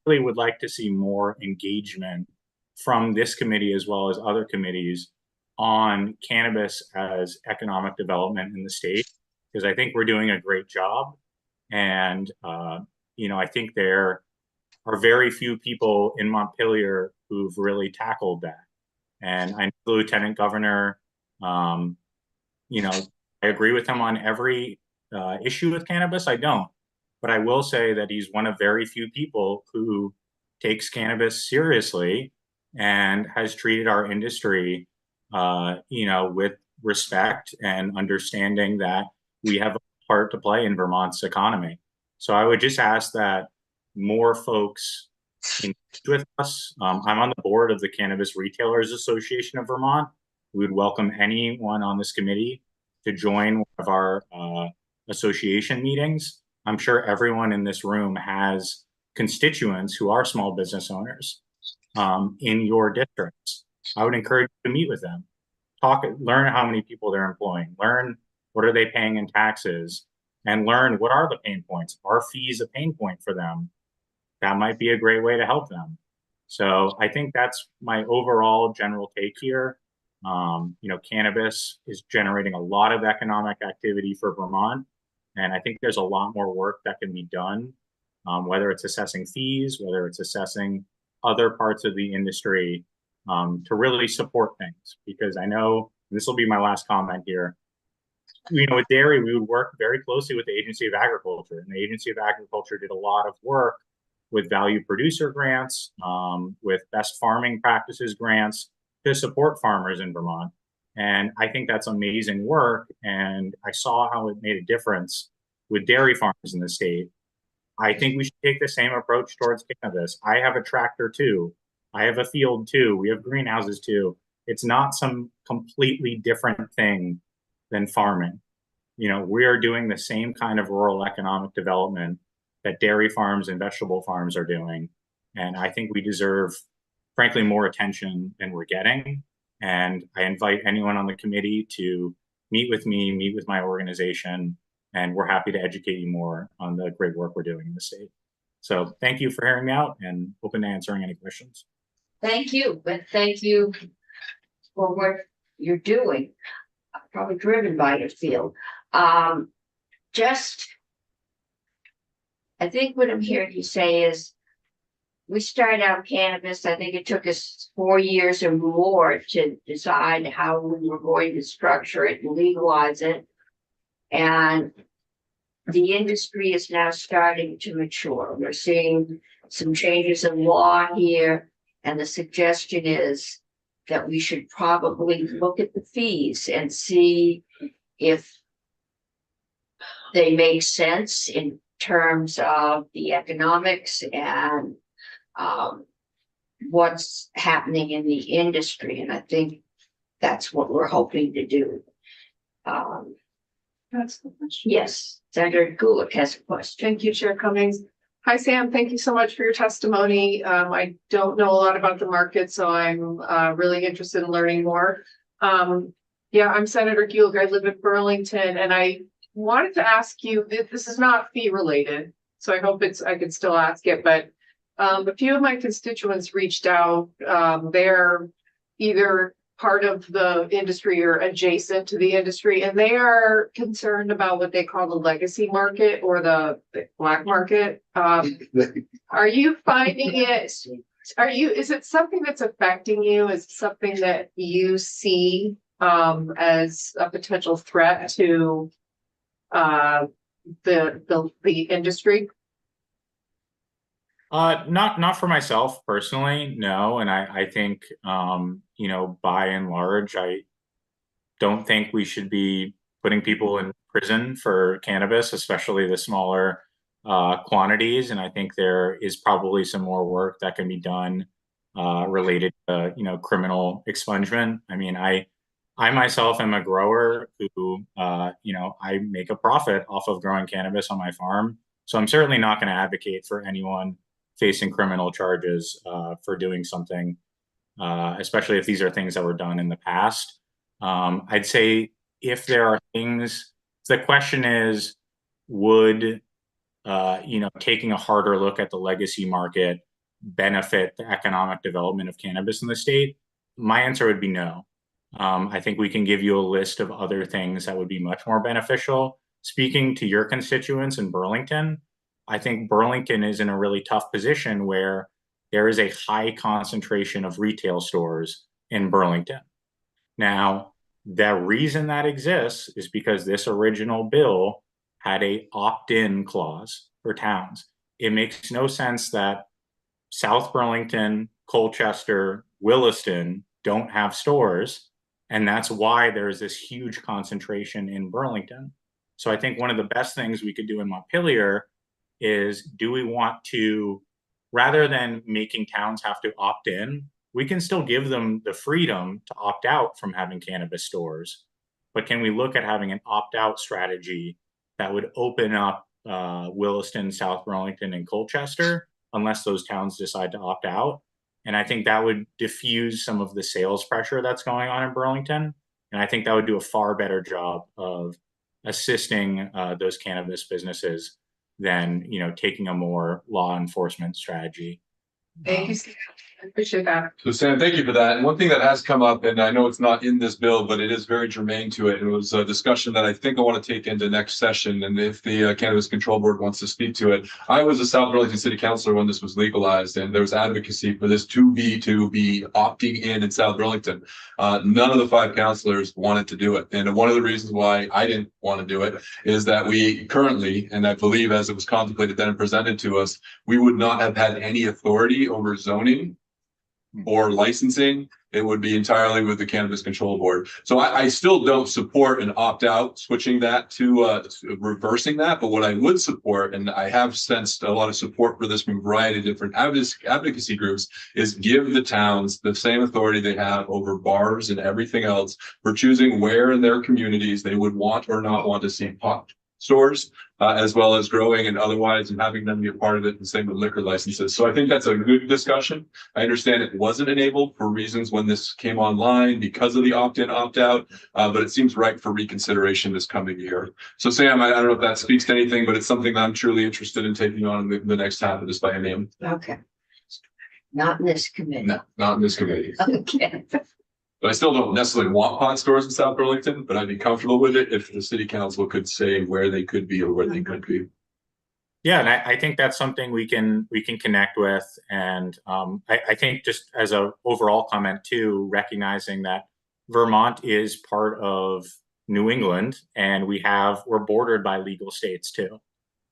really would like to see more engagement from this committee as well as other committees on cannabis as economic development in the state, because I think we're doing a great job. And, I think there are very few people in Montpelier who've really tackled that. And I know the Lieutenant Governor, I agree with him on every issue with cannabis. I don't. But I will say that he's one of very few people who takes cannabis seriously and has treated our industry with respect and understanding that we have a part to play in Vermont's economy. So I would just ask that more folks engage with us. I'm on the board of the Cannabis Retailers Association of Vermont. We would welcome anyone on this committee to join one of our association meetings. I'm sure everyone in this room has constituents who are small business owners in your districts. I would encourage you to meet with them, learn how many people they're employing, learn what are they paying in taxes, and learn what are the pain points. Are fees a pain point for them? That might be a great way to help them. So I think that's my overall general take here. Cannabis is generating a lot of economic activity for Vermont. And I think there's a lot more work that can be done, whether it's assessing fees, whether it's assessing other parts of the industry to really support things. Because I know, this will be my last comment here, with dairy, we would work very closely with the Agency of Agriculture. And the Agency of Agriculture did a lot of work with value producer grants, with best farming practices grants to support farmers in Vermont. And I think that's amazing work. And I saw how it made a difference with dairy farmers in the state. I think we should take the same approach towards cannabis. I have a tractor too. I have a field too. We have greenhouses too. It's not some completely different thing than farming. We are doing the same kind of rural economic development that dairy farms and vegetable farms are doing. And I think we deserve, frankly, more attention than we're getting. And I invite anyone on the committee to meet with me, meet with my organization, and we're happy to educate you more on the great work we're doing in the state. So thank you for hearing me out and open to answering any questions. Thank you, but thank you for what you're doing. Probably driven by your field. I think what I'm hearing you say is we started out cannabis. I think it took us 4 years or more to decide how we were going to structure it and legalize it. And the industry is now starting to mature. We're seeing some changes in law here. And the suggestion is that we should probably look at the fees and see if they make sense in terms of the economics and what's happening in the industry. And I think that's what we're hoping to do. That's the question. Yes, Senator Gulick has a question. Thank you, Chair Cummings. Hi, Sam. Thank you so much for your testimony. I don't know a lot about the market, so I'm really interested in learning more. Yeah, I'm Senator Gulg. I live in Burlington, and I wanted to ask you, this is not fee related, so I hope I could still ask it, but a few of my constituents reached out. They're either part of the industry or adjacent to the industry, and they are concerned about what they call the legacy market or the black market. Are you finding it? Is it something that's affecting you? Is it something that you see as a potential threat to the industry? Not for myself personally, no. And I think, you know, by and large, I don't think we should be putting people in prison for cannabis, especially the smaller quantities. And I think there is probably some more work that can be done related to, you know, criminal expungement. I mean, I myself am a grower who, you know, I make a profit off of growing cannabis on my farm. So I'm certainly not going to advocate for anyone facing criminal charges for doing something, especially if these are things that were done in the past. I'd say if there are things, the question is, would you know, taking a harder look at the legacy market benefit the economic development of cannabis in the state? My answer would be no. I think we can give you a list of other things that would be much more beneficial. Speaking to your constituents in Burlington, I think Burlington is in a really tough position where there is a high concentration of retail stores in Burlington. Now, the reason that exists is because this original bill had a opt-in clause for towns. It makes no sense that South Burlington, Colchester, Williston don't have stores, and that's why there's this huge concentration in Burlington. So I think one of the best things we could do in Montpelier is, do we want to, rather than making towns have to opt in, we can still give them the freedom to opt out from having cannabis stores. But can we look at having an opt-out strategy that would open up Williston, South Burlington, and Colchester, unless those towns decide to opt out? And I think that would diffuse some of the sales pressure that's going on in Burlington. And I think that would do a far better job of assisting those cannabis businesses than, you know, taking a more law enforcement strategy. Thank you, Sam. I appreciate that. So Sam, thank you for that. And one thing that has come up, and I know it's not in this bill, but it is very germane to it. It was a discussion that I think I want to take into next session. And if the Cannabis Control Board wants to speak to it, I was a South Burlington City Councilor when this was legalized, and there was advocacy for this to be opting in South Burlington. None of the 5 councilors wanted to do it. And one of the reasons why I didn't want to do it is that we currently, and I believe as it was contemplated then and presented to us, we would not have had any authority over zoning or licensing. It would be entirely with the Cannabis Control Board. So I still don't support an opt-out, switching that to reversing that. But what I would support, and I have sensed a lot of support for this from a variety of different advocacy groups, is give the towns the same authority they have over bars and everything else for choosing where in their communities they would want or not want to see pot stores, as well as growing and otherwise, and having them be a part of it, and same with liquor licenses. So I think that's a good discussion. I understand it wasn't enabled for reasons when this came online because of the opt-in, opt-out, but it seems right for reconsideration this coming year. So Sam, I don't know if that speaks to anything, but it's something that I'm truly interested in taking on in the next half of this biennium. Okay. Not in this committee. No, not in this committee. Okay. But I still don't necessarily want pot stores in South Burlington, but I'd be comfortable with it if the city council could say where they could be or where they could be. Yeah, and I think that's something we can connect with. And I think just as a overall comment too, recognizing that Vermont is part of New England, and we're bordered by legal states too.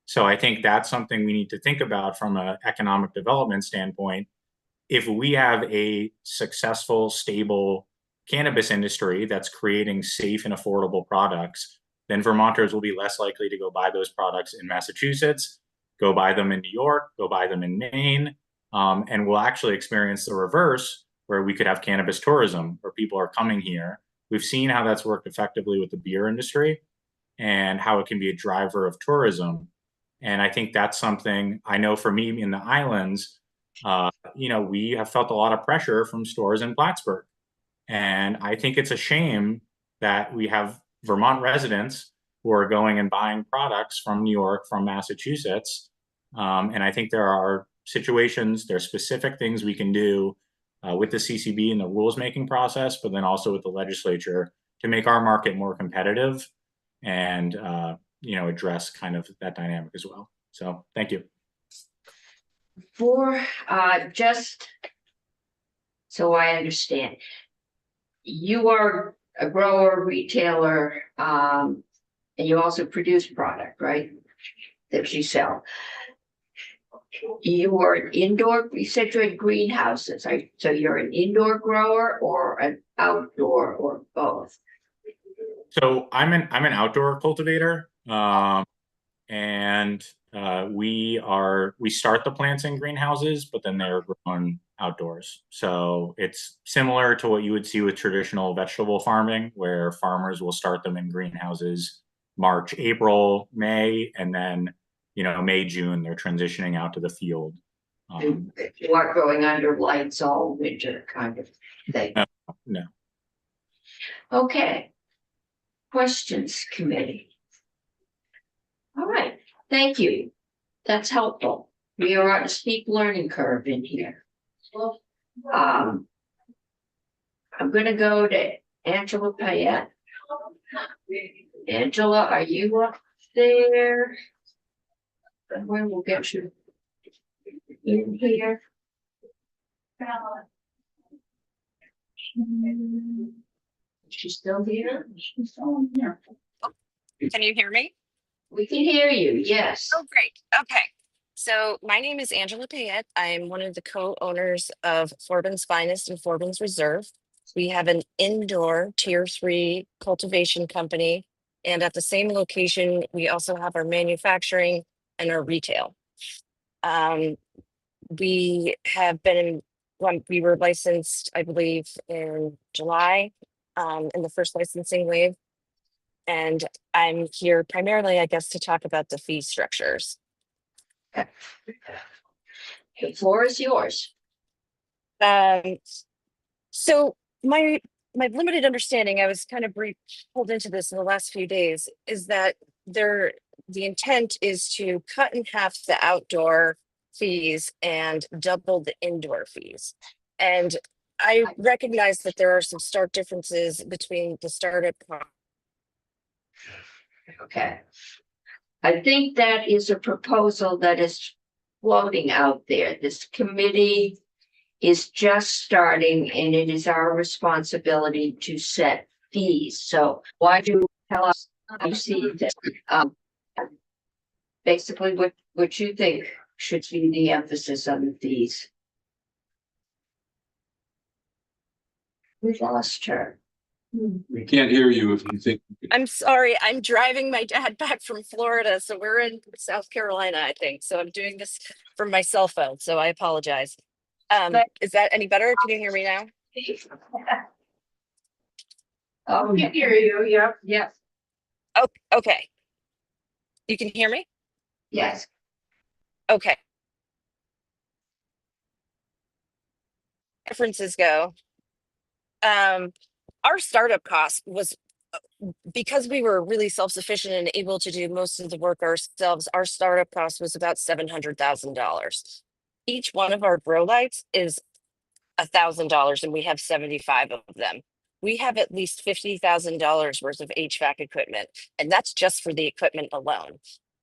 So I think that's something we need to think about from an economic development standpoint. If we have a successful, stable cannabis industry that's creating safe and affordable products, then Vermonters will be less likely to go buy those products in Massachusetts, go buy them in New York, go buy them in Maine, and we'll actually experience the reverse, where we could have cannabis tourism, where people are coming here. We've seen how that's worked effectively with the beer industry and how it can be a driver of tourism. And I think that's something I know for me in the islands, we have felt a lot of pressure from stores in Plattsburgh. And I think it's a shame that we have Vermont residents who are going and buying products from New York, from Massachusetts. And I think there are specific things we can do with the CCB and the rules making process, but then also with the legislature to make our market more competitive and, address kind of that dynamic as well. So thank you. For just so I understand, you are a grower, retailer, and you also produce product, right? That you sell. You are an indoor, you said you had greenhouses, right? So you're an indoor grower or an outdoor or both? So I'm an outdoor cultivator, and we start the plants in greenhouses, but then they're grown outdoors. So it's similar to what you would see with traditional vegetable farming, where farmers will start them in greenhouses March, April, May, and then May, June they're transitioning out to the field. You are growing under lights all winter kind of thing. No. Okay. Questions, committee? All right, thank you. That's helpful. We are on a steep learning curve in here. I'm gonna go to Angela Payette. Angela, are you up there? And when we'll get you in here. She's still here? She's still here. Can you hear me? We can hear you, yes. Oh, great. Okay. So my name is Angela Payette. I'm one of the co-owners of Forbin's Finest and Forbin's Reserve. We have an indoor tier 3 cultivation company. And at the same location, we also have our manufacturing and our retail. We have been we were licensed, I believe, in July, in the first licensing wave. And I'm here primarily, I guess, to talk about the fee structures. The floor is yours. So my limited understanding, I was kind of pulled into this in the last few days, is that the intent is to cut in half the outdoor fees and double the indoor fees. And I recognize that there are some stark differences between the startup. Okay. I think that is a proposal that is floating out there. This committee is just starting and it is our responsibility to set fees. So why do you tell us how you see this? Basically what you think should be the emphasis on the fees. We've lost her. We can't hear you if you think. I'm sorry, I'm driving my dad back from Florida. So we're in South Carolina, I think. So I'm doing this from my cell phone. So I apologize. Is that any better? Can you hear me now? Oh, we can hear you. Yep. Yes. Oh, okay. You can hear me? Yes. Okay. Differences go. Our startup cost was because we were really self-sufficient and able to do most of the work ourselves. Our startup cost was about $700,000. Each one of our grow lights is $1,000, and we have 75 of them. We have at least $50,000 worth of HVAC equipment, and that's just for the equipment alone.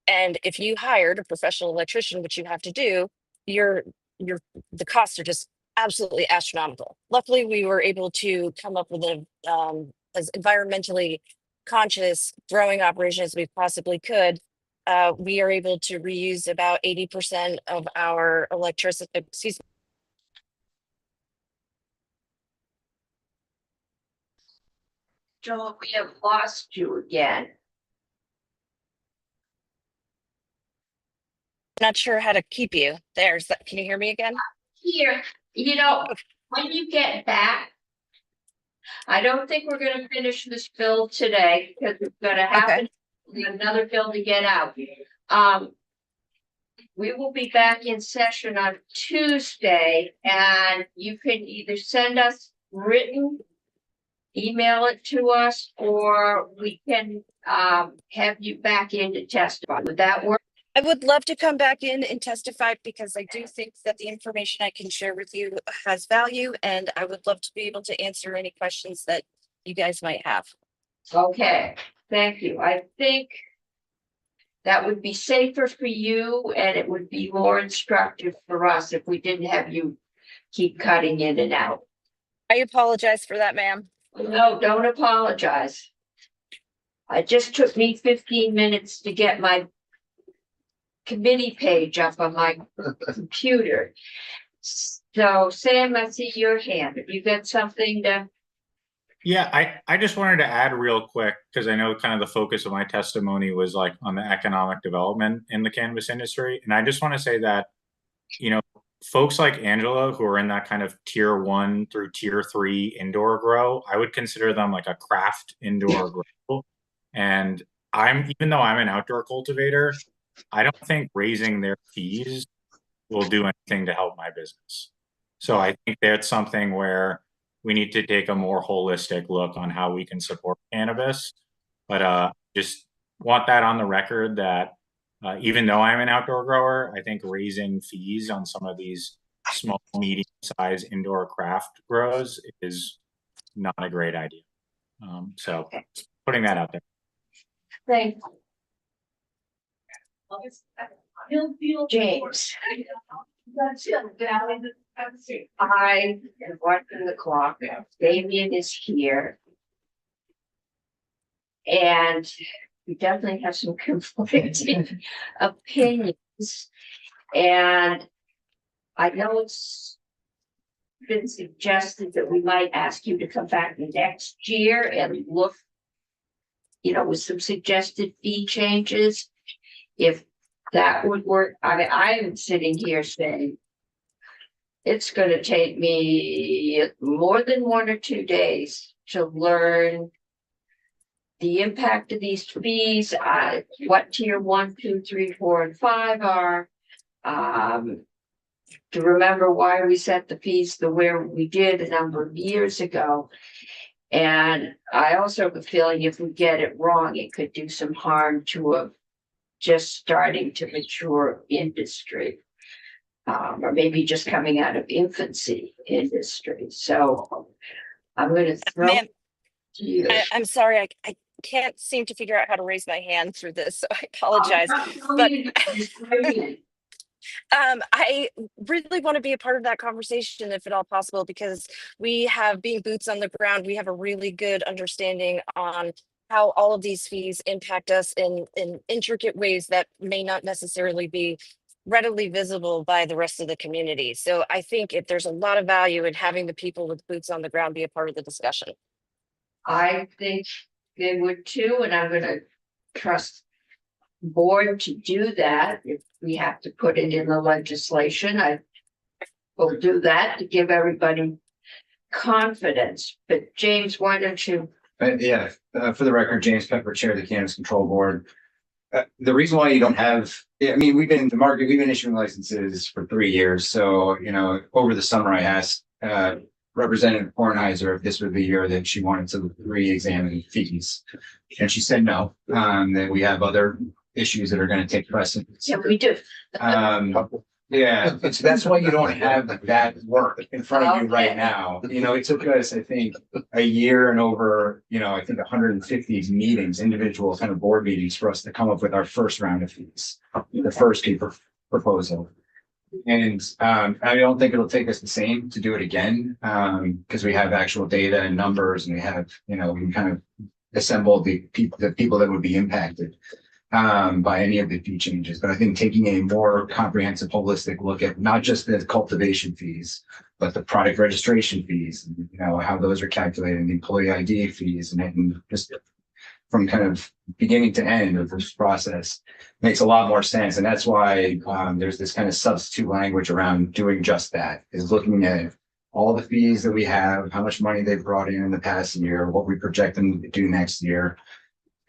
And if you hired a professional electrician, which you have to do, the costs are just absolutely astronomical. Luckily, we were able to come up with as environmentally conscious growing operation as we possibly could. We are able to reuse about 80% of our electricity. Excuse me. Joel, we have lost you again. Not sure how to keep you. Can you hear me again? Here, when you get back, I don't think we're gonna finish this bill today because we've got to have another bill to get out. we will be back in session on Tuesday, and you can either send us written, email it to us, or we can have you back in to testify. Would that work? I would love to come back in and testify because I do think that the information I can share with you has value, and I would love to be able to answer any questions that you guys might have. Okay, thank you. I think that would be safer for you, and it would be more instructive for us if we didn't have you keep cutting in and out. I apologize for that, ma'am. No, don't apologize. It just took me 15 minutes to get my committee page up on my computer. So Sam, I see your hand. Have you got something to? Yeah, I just wanted to add real quick, because I know kind of the focus of my testimony was like on the economic development in the cannabis industry. And I just want to say that, you know, folks like Angela who are in that kind of tier 1 through tier 3 indoor grow, I would consider them like a craft indoor grow. And even though I'm an outdoor cultivator, I don't think raising their fees will do anything to help my business. So I think that's something where we need to take a more holistic look on how we can support cannabis. But just want that on the record that even though I'm an outdoor grower, I think raising fees on some of these small, medium-sized indoor craft grows is not a great idea. So putting that out there. Thank James. I am watching the clock. Damien is here. And we definitely have some conflicting opinions. And I know it's been suggested that we might ask you to come back next year and look, you know, with some suggested fee changes. If that would work, I mean, I'm sitting here saying it's going to take me more than 1 or 2 days to learn the impact of these fees, what tier 1, 2, 3, 4, and 5 are, to remember why we set the fees the way we did a number of years ago. And I also have a feeling if we get it wrong, it could do some harm to a just starting to mature industry, or maybe just coming out of infancy industry. So I'm going to throw Ma'am, to you. I'm sorry, I can't seem to figure out how to raise my hand through this, so I apologize. But I really want to be a part of that conversation if at all possible, because we have, being boots on the ground, we have a really good understanding on how all of these fees impact us in intricate ways that may not necessarily be readily visible by the rest of the community. So I think if there's a lot of value in having the people with boots on the ground be a part of the discussion. I think they would too, and I'm going to trust board to do that. If we have to put it in the legislation, I will do that to give everybody confidence. But James, why don't you? For the record, James Pepper, Chair of the Cannabis Control Board. The reason why you don't have, I mean, we've been issuing licenses for 3 years. So, you know, over the summer, I asked Representative Kornheiser if this was the year that she wanted to re-examine fees. And she said no, that we have other issues that are going to take precedence. Yeah, we do. Yeah, that's why you don't have that work in front of you right now. You know, it took us, I think, a year and over, you know, I think 150 meetings, individual kind of board meetings for us to come up with our first round of fees, the first fee proposal. And I don't think it'll take us the same to do it again, because we have actual data and numbers, and we have, you know, we can kind of assemble the people that would be impacted by any of the fee changes. But I think taking a more comprehensive, holistic look at not just the cultivation fees, but the product registration fees, and, you know, how those are calculated, the employee ID fees, and just from kind of beginning to end of this process makes a lot more sense. And that's why there's this kind of substitute language around doing just that, is looking at all the fees that we have, how much money they've brought in the past year, what we project them to do next year,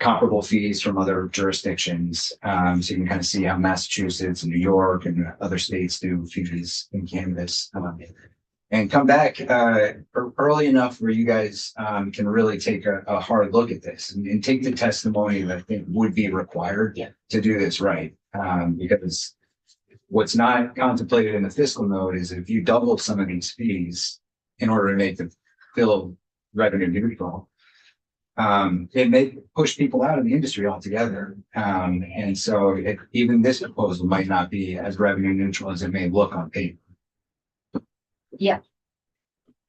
comparable fees from other jurisdictions. So you can kind of see how Massachusetts and New York and other states do fees in cannabis. And come back early enough where you guys can really take a hard look at this and take the testimony that I think would be required to do this right. Because what's not contemplated in the fiscal note is if you double some of these fees in order to make the bill revenue neutral, it may push people out of the industry altogether. And so even this proposal might not be as revenue neutral as it may look on paper. Yeah.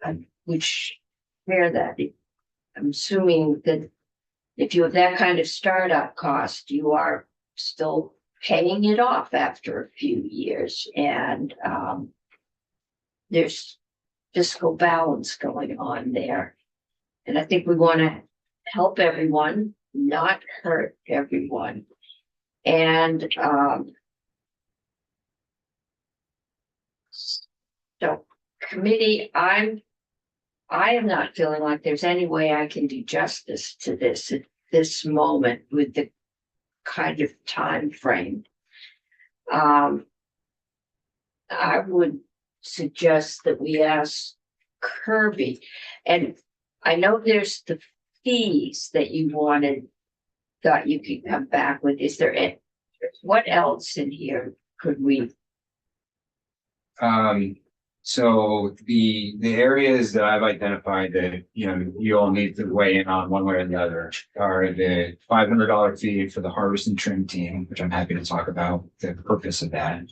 I would share that. I'm assuming that if you have that kind of startup cost, you are still paying it off after a few years, and there's fiscal balance going on there. And I think we want to help everyone, not hurt everyone. And so committee, I am not feeling like there's any way I can do justice to this at this moment with the kind of time frame. I would suggest that we ask Kirby, and I know there's the fees that you thought you could come back with. Is there any, what else in here could we? So the areas that I've identified that, you all need to weigh in on one way or the other are the $500 fee for the harvest and trim team, which I'm happy to talk about the purpose of that.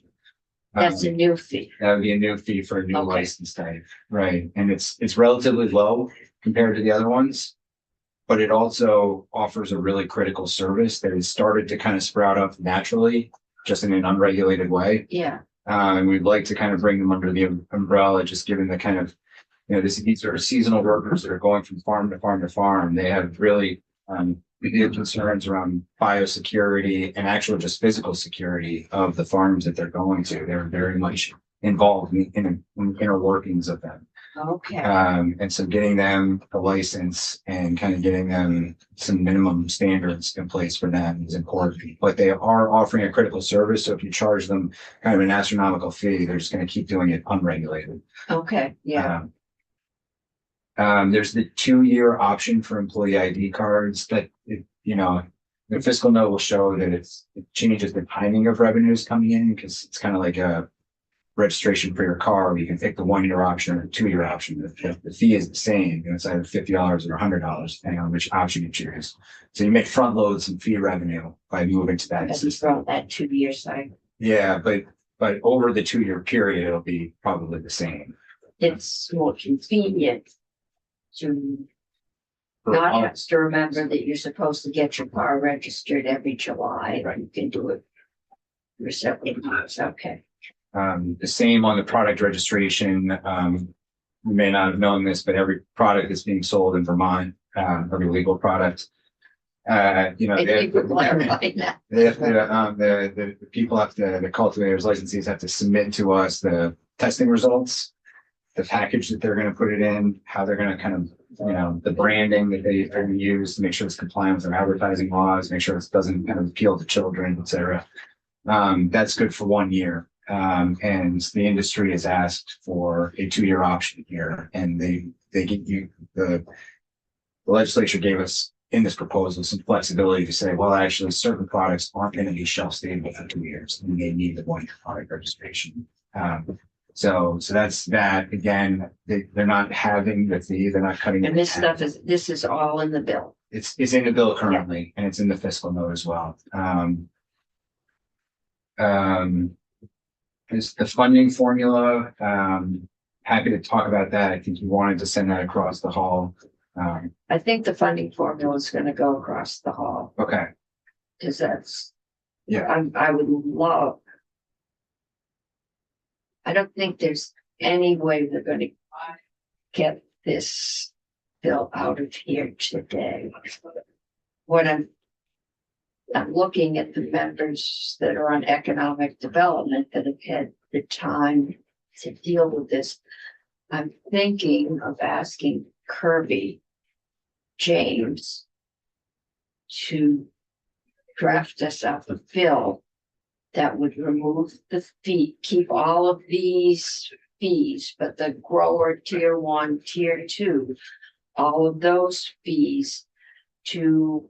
That's a new fee. That would be a new fee for a new Okay. license type, right? And it's relatively low compared to the other ones. But it also offers a really critical service that has started to kind of sprout up naturally, just in an unregulated way. Yeah, And we'd like to kind of bring them under the umbrella, just given the kind of, these are seasonal workers that are going from farm to farm to farm. They have really big concerns around biosecurity and actual just physical security of the farms that they're going to. They're very much involved in inner workings of them. okay. And so getting them a license and kind of getting them some minimum standards in place for them is important. But they are offering a critical service. So if you charge them kind of an astronomical fee, they're just going to keep doing it unregulated. Okay, yeah, There's the 2-year option for employee ID cards that, the fiscal note will show that it changes the timing of revenues coming in because it's kind of like a registration for your car. You can pick the 1-year option or the 2-year option. The fee is the same. It's either $50 or $100, depending on which option you choose. So you may front load some fee revenue by moving to that as you system. brought that 2-year cycle. Yeah, but over the 2-year period, it'll be probably the same. It's more convenient to For not all- have to remember that you're supposed to get your car registered every July. Right. You can do it for several months. Okay. The same on the product registration. You may not have known this, but every product that's being sold in Vermont, every legal product, If you could clarify that. the people have to, the cultivators, licensees have to submit to us the testing results, the package that they're going to put it in, how they're going to kind of, the branding that they're going to use to make sure it's compliant with their advertising laws, make sure it doesn't kind of appeal to children, et cetera. That's good for 1 year. And the industry has asked for a 2-year option here, and they give you the legislature gave us in this proposal some flexibility to say, well, actually, certain products aren't going to be shelf stable for 2 years, and they need the 1-year product registration. So that's that. Again, they're not having the fee; they're not cutting. And this stuff this is all in the bill. It's in the bill currently, and it's in the fiscal note as well. Is the funding formula. Happy to talk about that. I think you wanted to send that across the hall. I think the funding formula is going to go across the hall Okay. because that's, Yeah. I would love. I don't think there's any way we're going to get this bill out of here today. What I'm looking at the members that are on economic development that have had the time to deal with this. I'm thinking of asking Kirby, James, to draft us up a bill that would remove the fee, keep all of these fees, but the grower tier 1, tier 2, all of those fees to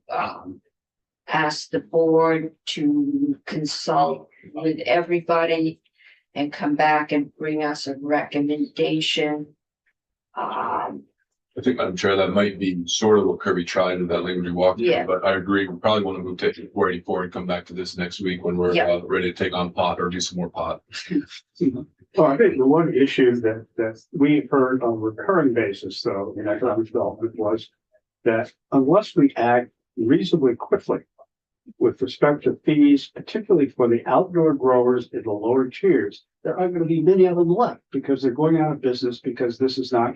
ask the board to consult with everybody and come back and bring us a recommendation. I think, Madam Chair, that might be sort of what Kirby tried in that language we walked through, Yeah. but I agree, we probably want to move to 484 and come back to this next week when we're Yeah. ready to take on pot or do some more pot. Well, I think the one issue that we heard on a recurring basis, though, in economic development was that unless we act reasonably quickly with respect to fees, particularly for the outdoor growers in the lower tiers, there aren't going to be many of them left because they're going out of business because this is not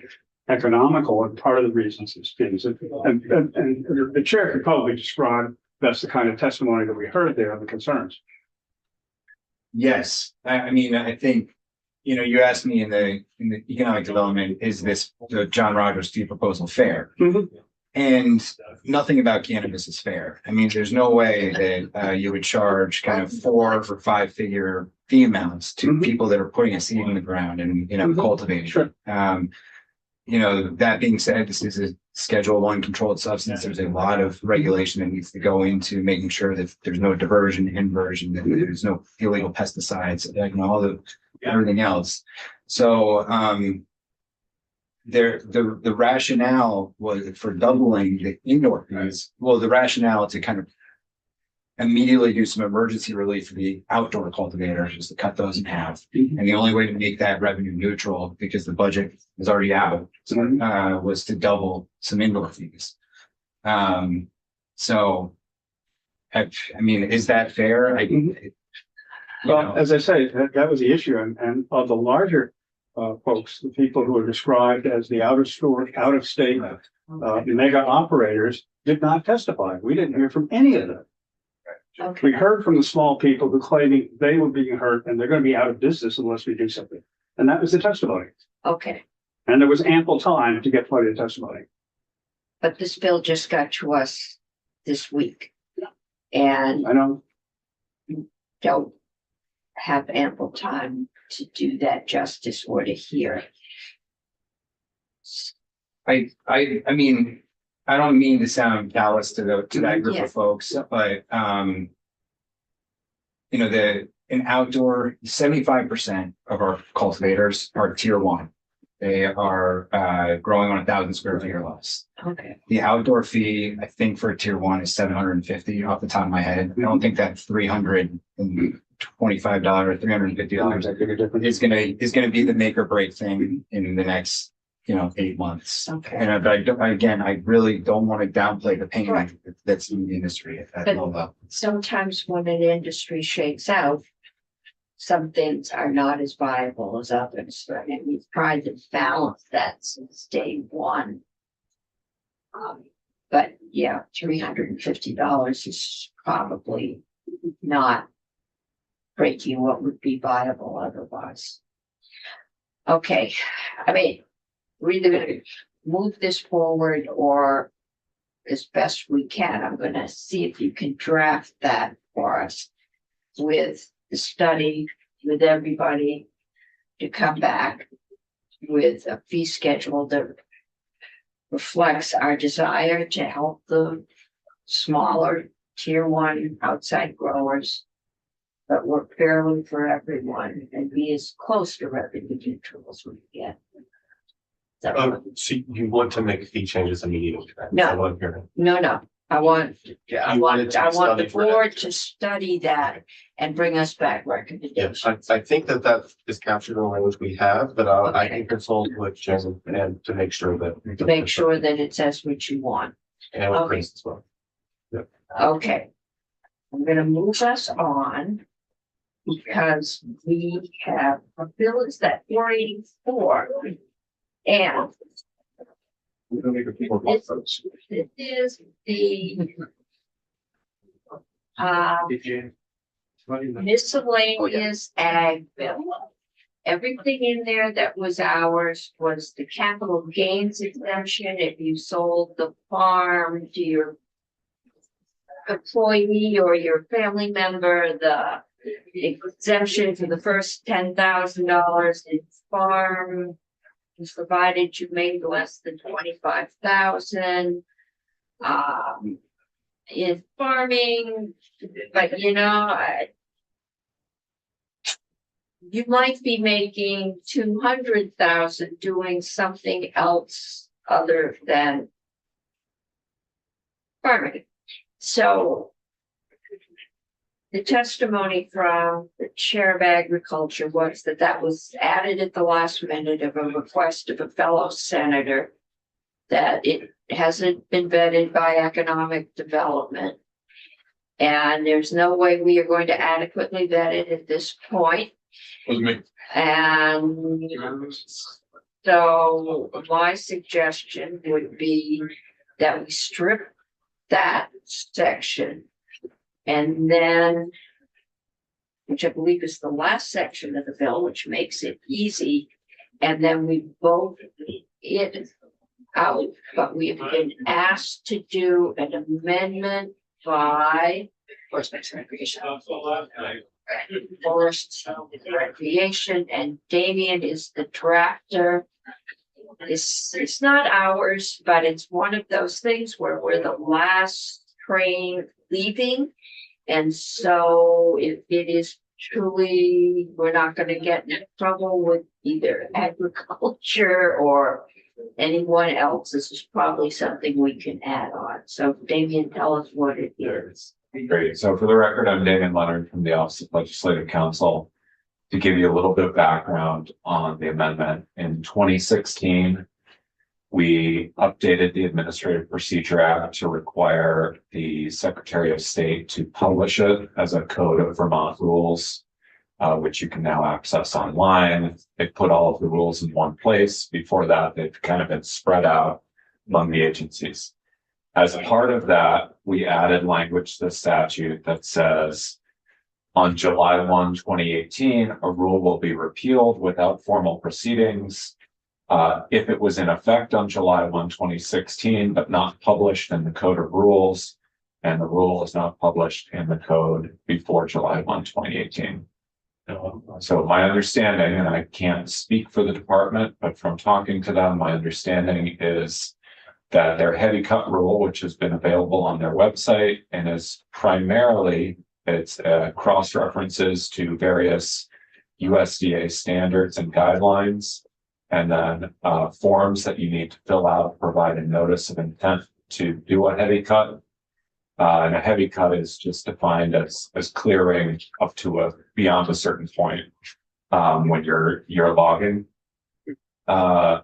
economical, and part of the reasons is fees. And the chair could probably describe that's the kind of testimony that we heard there, the concerns. Yes, I mean, I think, you know, you asked me in the economic development, is this the John Rogers fee proposal fair? Mhm. And nothing about cannabis is fair. I mean, there's no way that you would charge kind of 4 or 5 figure fee amounts to Mhm. people that are putting a seed in the ground and, you know, Mhm. cultivating. Sure. You know, that being said, this is a Schedule 1 controlled substance. There's a lot of regulation that needs to go into making sure that there's no diversion, inversion, that there's no illegal pesticides, like, you know, all the everything else. So, the rationale was for doubling the indoor fees. Well, the rationale to kind of immediately do some emergency relief for the outdoor cultivators is to cut those in half. Mhm. And the only way to make that revenue neutral, because the budget is already out, was to double some indoor fees. So, I mean, is that fair? Well, as I say, that was the issue, and of the larger folks, the people who are described as the out of state mega operators did not testify. We didn't hear from any of them. We Okay, heard from the small people who claiming they were being hurt and they're going to be out of business unless we do something. And that was the testimony. okay, And there was ample time to get plenty of testimony. but this bill just got to us this week. And I know. don't have ample time to do that justice or to hear it. I mean, I don't mean to sound callous to that group Yeah. of folks, but, you know, an outdoor, 75% of our cultivators are tier 1. They are, growing on 1,000 square feet or less. Okay, The outdoor fee, I think for tier 1 is $750 off the top of my head. I don't think that $325, $350 That big a difference. is gonna be the make or break thing in the next, you know, 8 months. okay. And but I don't, again, I really don't want to downplay the pain Right. that's in the industry at that But- low level. Sometimes when an industry shakes out, some things are not as viable as others, and we've tried to balance that since day one. But yeah, $350 is probably not breaking what would be viable otherwise. Okay, I mean, we're either gonna move this forward or as best we can, I'm gonna see if you can draft that for us with the study, with everybody to come back with a fee schedule that reflects our desire to help the smaller tier 1 outside growers, but work fairly for everyone and be as close to revenue neutral as we can. So, So you want to make fee changes immediately? right? No. Is that what I'm hearing? no, I want You want it to I be want the studied for board next to year. study that and bring us back recommendations. Yes, I think that is captured in the language we have, but I Okay. can consult with Jen and to make sure that. To make sure that it says what you want. And with Okay. Chris as well. Okay. I'm gonna move us on because we have a bill is that 484. And it is the miscellaneous ag bill. Everything in there that was ours was the capital gains exemption if you sold the farm to your employee or your family member, the exemption for the first $10,000 in farm is provided you make less than 25,000. In farming, but you might be making 200,000 doing something else other than farming. So the testimony from the chair of agriculture was that was added at the last minute of a request of a fellow senator, that it hasn't been vetted by economic development. And there's no way we are going to adequately vet it at this point. Was me. And so my suggestion would be that we strip that section. And then, which I believe is the last section of the bill, which makes it easy. And then we vote it out, but we've been asked to do an amendment by Forest Recreation, and Damien is the drafter. It's not ours, but it's one of those things where we're the last train leaving. And so if it is truly, we're not going to get in trouble with either agriculture or anyone else. This is probably something we can add on. So Damien, tell us what it is. Great. So for the record, I'm Damien Leonard from the Office of Legislative Counsel. To give you a little bit of background on the amendment, in 2016, we updated the Administrative Procedure Act to require the Secretary of State to publish it as a code of Vermont rules, which you can now access online. They put all of the rules in one place. Before that, they've kind of been spread out among the agencies. As part of that, we added language to the statute that says, on July 1, 2018, a rule will be repealed without formal proceedings. If it was in effect on July 1, 2016, but not published in the Code of Rules, and the rule is not published in the code before July 1, 2018. So my understanding, and I can't speak for the department, but from talking to them, my understanding is that their heavy cut rule, which has been available on their website and is primarily, it's cross references to various USDA standards and guidelines, and then forms that you need to fill out, provide a notice of intent to do a heavy cut. And a heavy cut is just defined as clearing up to beyond a certain point when you're logging. So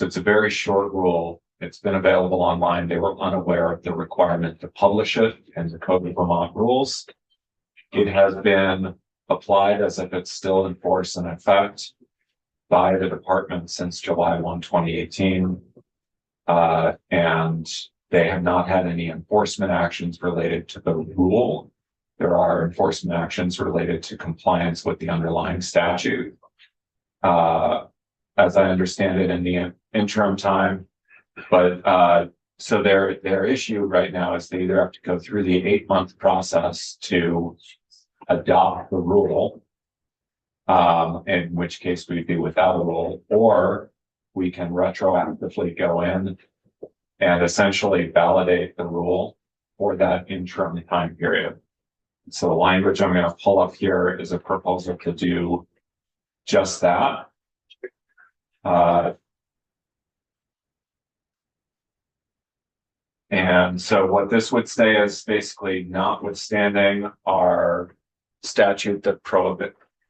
it's a very short rule. It's been available online. They were unaware of the requirement to publish it in the Code of Vermont rules. It has been applied as if it's still in force and effect by the department since July 1, 2018. And they have not had any enforcement actions related to the rule. There are enforcement actions related to compliance with the underlying statute. As I understand it in the interim time, but so their issue right now is they either have to go through the 8-month process to adopt the rule, in which case we'd be without a rule, or we can retroactively go in and essentially validate the rule for that interim time period. So the language I'm going to pull up here is a proposal to do just that. And so what this would say is basically, notwithstanding our statute that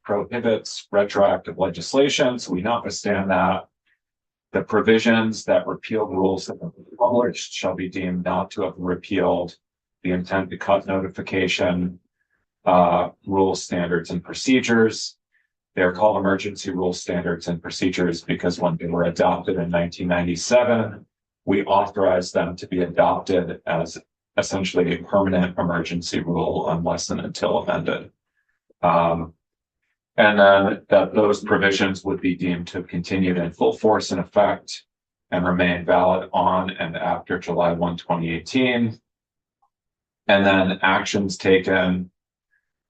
prohibits retroactive legislation, so we notwithstand that, the provisions that repeal rules that have been published shall be deemed not to have repealed the intent to cut notification, rules, standards, and procedures. They're called emergency rules, standards, and procedures because when they were adopted in 1997, we authorized them to be adopted as essentially a permanent emergency rule unless and until amended. And then that those provisions would be deemed to have continued in full force and effect and remain valid on and after July 1, 2018. And then actions taken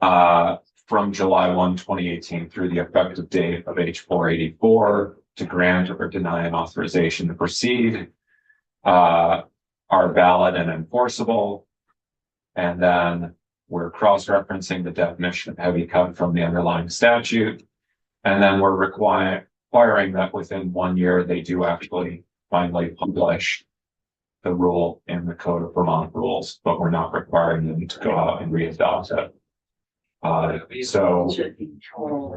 from July 1, 2018 through the effective date of H 484 to grant or deny an authorization to proceed are valid and enforceable. And then we're cross-referencing the definition of heavy cut from the underlying statute. And then we're requiring that within 1 year, they do actually finally publish the rule in the Code of Vermont Rules, but we're not requiring them to go out and re-adopt it. So Should be told,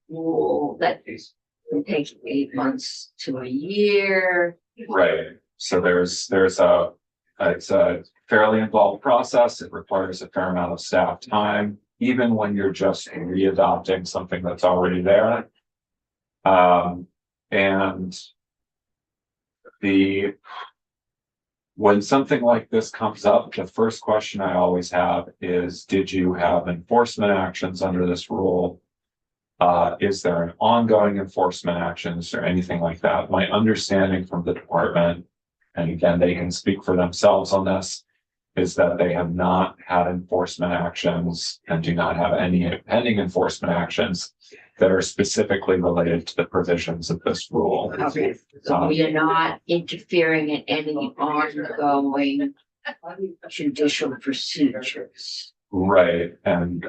rule that it takes 8 months to a year. right, so it's a fairly involved process. It requires a fair amount of staff time, even when you're just re-adopting something that's already there. And when something like this comes up, the first question I always have is, did you have enforcement actions under this rule? Is there an ongoing enforcement actions or anything like that? My understanding from the department, and again, they can speak for themselves on this, is that they have not had enforcement actions and do not have any pending enforcement actions that are specifically related to the provisions of this rule. Okay, so we are not interfering in any ongoing judicial procedures. Right, and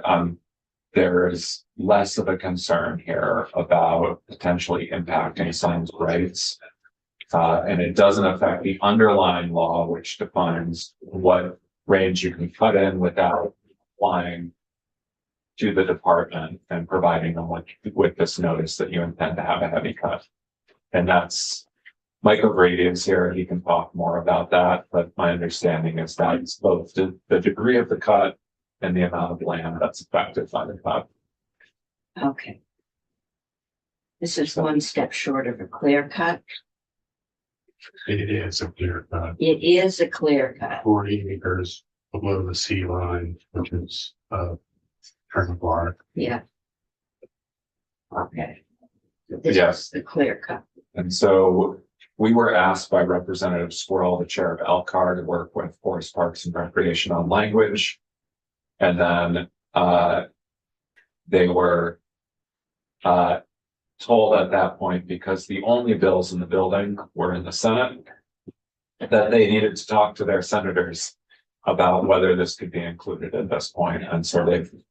there is less of a concern here about potentially impacting someone's rights. And it doesn't affect the underlying law, which defines what range you can cut in without applying to the department and providing them with this notice that you intend to have a heavy cut. And that's Mike O'Grady is here. He can talk more about that, but my understanding is that it's both the degree of the cut and the amount of land that's affected by the cut. Okay. This is one step short of a clear cut. It is a clear cut, It is a clear cut. 40 acres below the sea line, which is Kern Park. Yeah. Okay. This Yes. is the clear cut. And so we were asked by Representative Squirrel, the chair of Elcar, to work with Forest Parks and Recreation on language. And then they were told at that point, because the only bills in the building were in the Senate, that they needed to talk to their senators about whether this could be included at this point. And so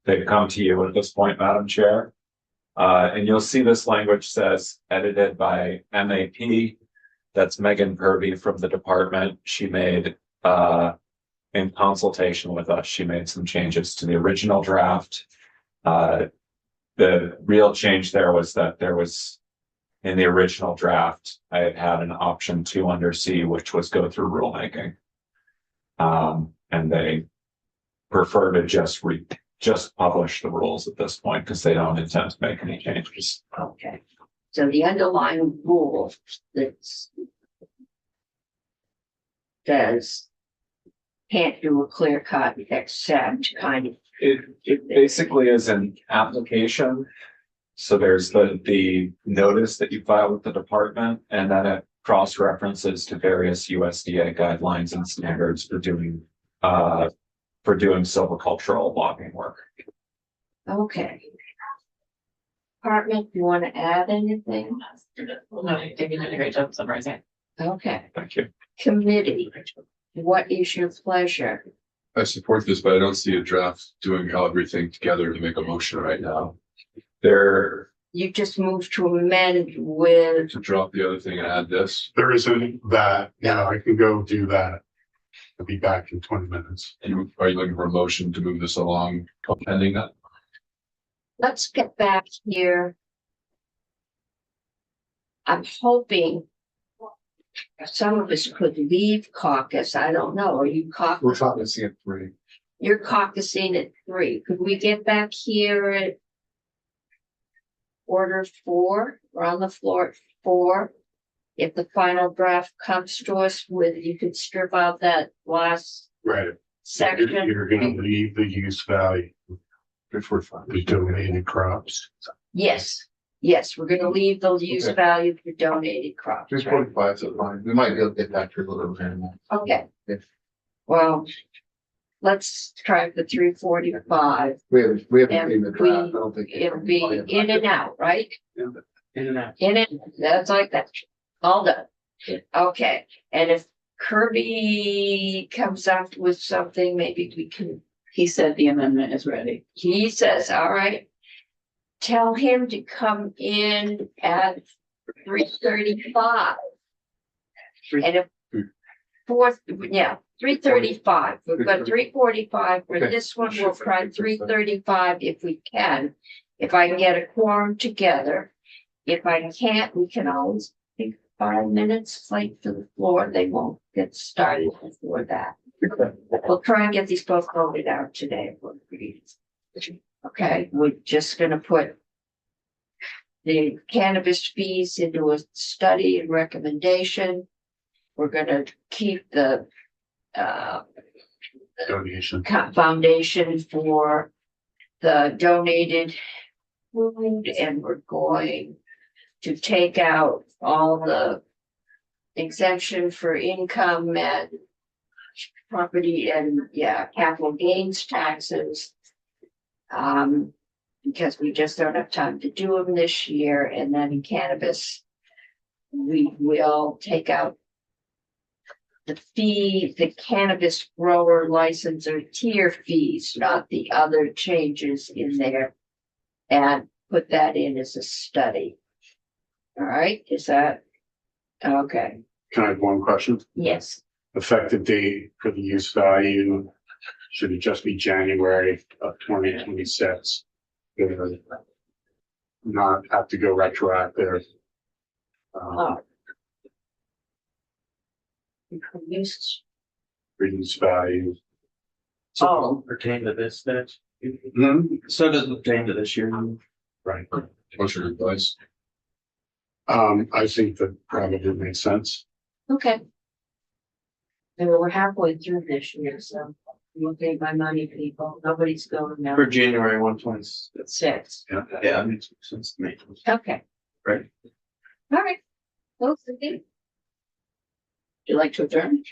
they've come to you at this point, Madam Chair. And you'll see this language says edited by MAP. That's Megan Purvey from the department. She made, in consultation with us, she made some changes to the original draft. The real change there was that there was, in the original draft, I had an option 2 under C, which was go through rulemaking. And they prefer to just publish the rules at this point because they don't intend to make any changes. Okay. So the underlying rule that's says can't do a clear cut except kind of. It basically is an application. So there's the notice that you file with the department, and then it cross references to various USDA guidelines and standards for doing silvicultural logging work. Okay. Department, you want to add anything? No, David did a great job summarizing. Okay. Thank you. Committee, what is your pleasure? I support this, but I don't see a draft doing everything together to make a motion right now. You just moved to amend with, To drop the other thing and add this. There isn't that. Yeah, I can go do that. I'll be back in 20 minutes. Are you looking for a motion to move this along pending that? let's get back here. I'm hoping some of us could leave caucus. I don't know. Are you caucus? We're talking at 3. You're caucusing at 3. Could we get back here at order 4? We're on the floor at 4. If the final draft comes to us with, you could strip out that last Right. section. You're gonna leave the use value, the donated crops. Yes, we're gonna leave the use Okay. value for donated crops. right? 3.5, so fine. We might be able to get back to a little bit more. Okay. Yes. Well, let's try for 345. We haven't And seen the draft. I don't think. It'll be in and out, right? In and out. In it, that's like that, all done. Okay, and if Kirby comes up with something, maybe we can, He said the amendment is ready. he says, all right. Tell him to come in at 3:35. And if fourth, yeah, 3:35, we've got 3:45 for Okay. this one, we'll try 3:35 if we can. If I can get a quorum together, if I can't, we can always take 5 minutes late to the floor, they won't get started before that. We'll try and get these both voted out today. Okay, we're just gonna put the cannabis fees into a study and recommendation. We're gonna keep the Donation. foundation for the donated food, and we're going to take out all the exemption for income and property and, yeah, capital gains taxes. Because we just don't have time to do them this year, and then in cannabis, we will take out the fee, the cannabis grower license or tier fees, not the other changes in there. And put that in as a study. All right, is that, okay, Can I have one question? yes, Effective date for the use value, should it just be January of 2026? Not have to go retroactive. oh. Use, Use value. oh, Pertain to this, that, Hmm, so does it pertain to this year. right. What's your advice? I think that probably makes sense. okay. And we're halfway through this year, so you'll pay my money, people, nobody's going now. For January 1/26. 6, Yeah. Yeah, that makes sense to me. okay. Right. All right. Well, you like to adjourn?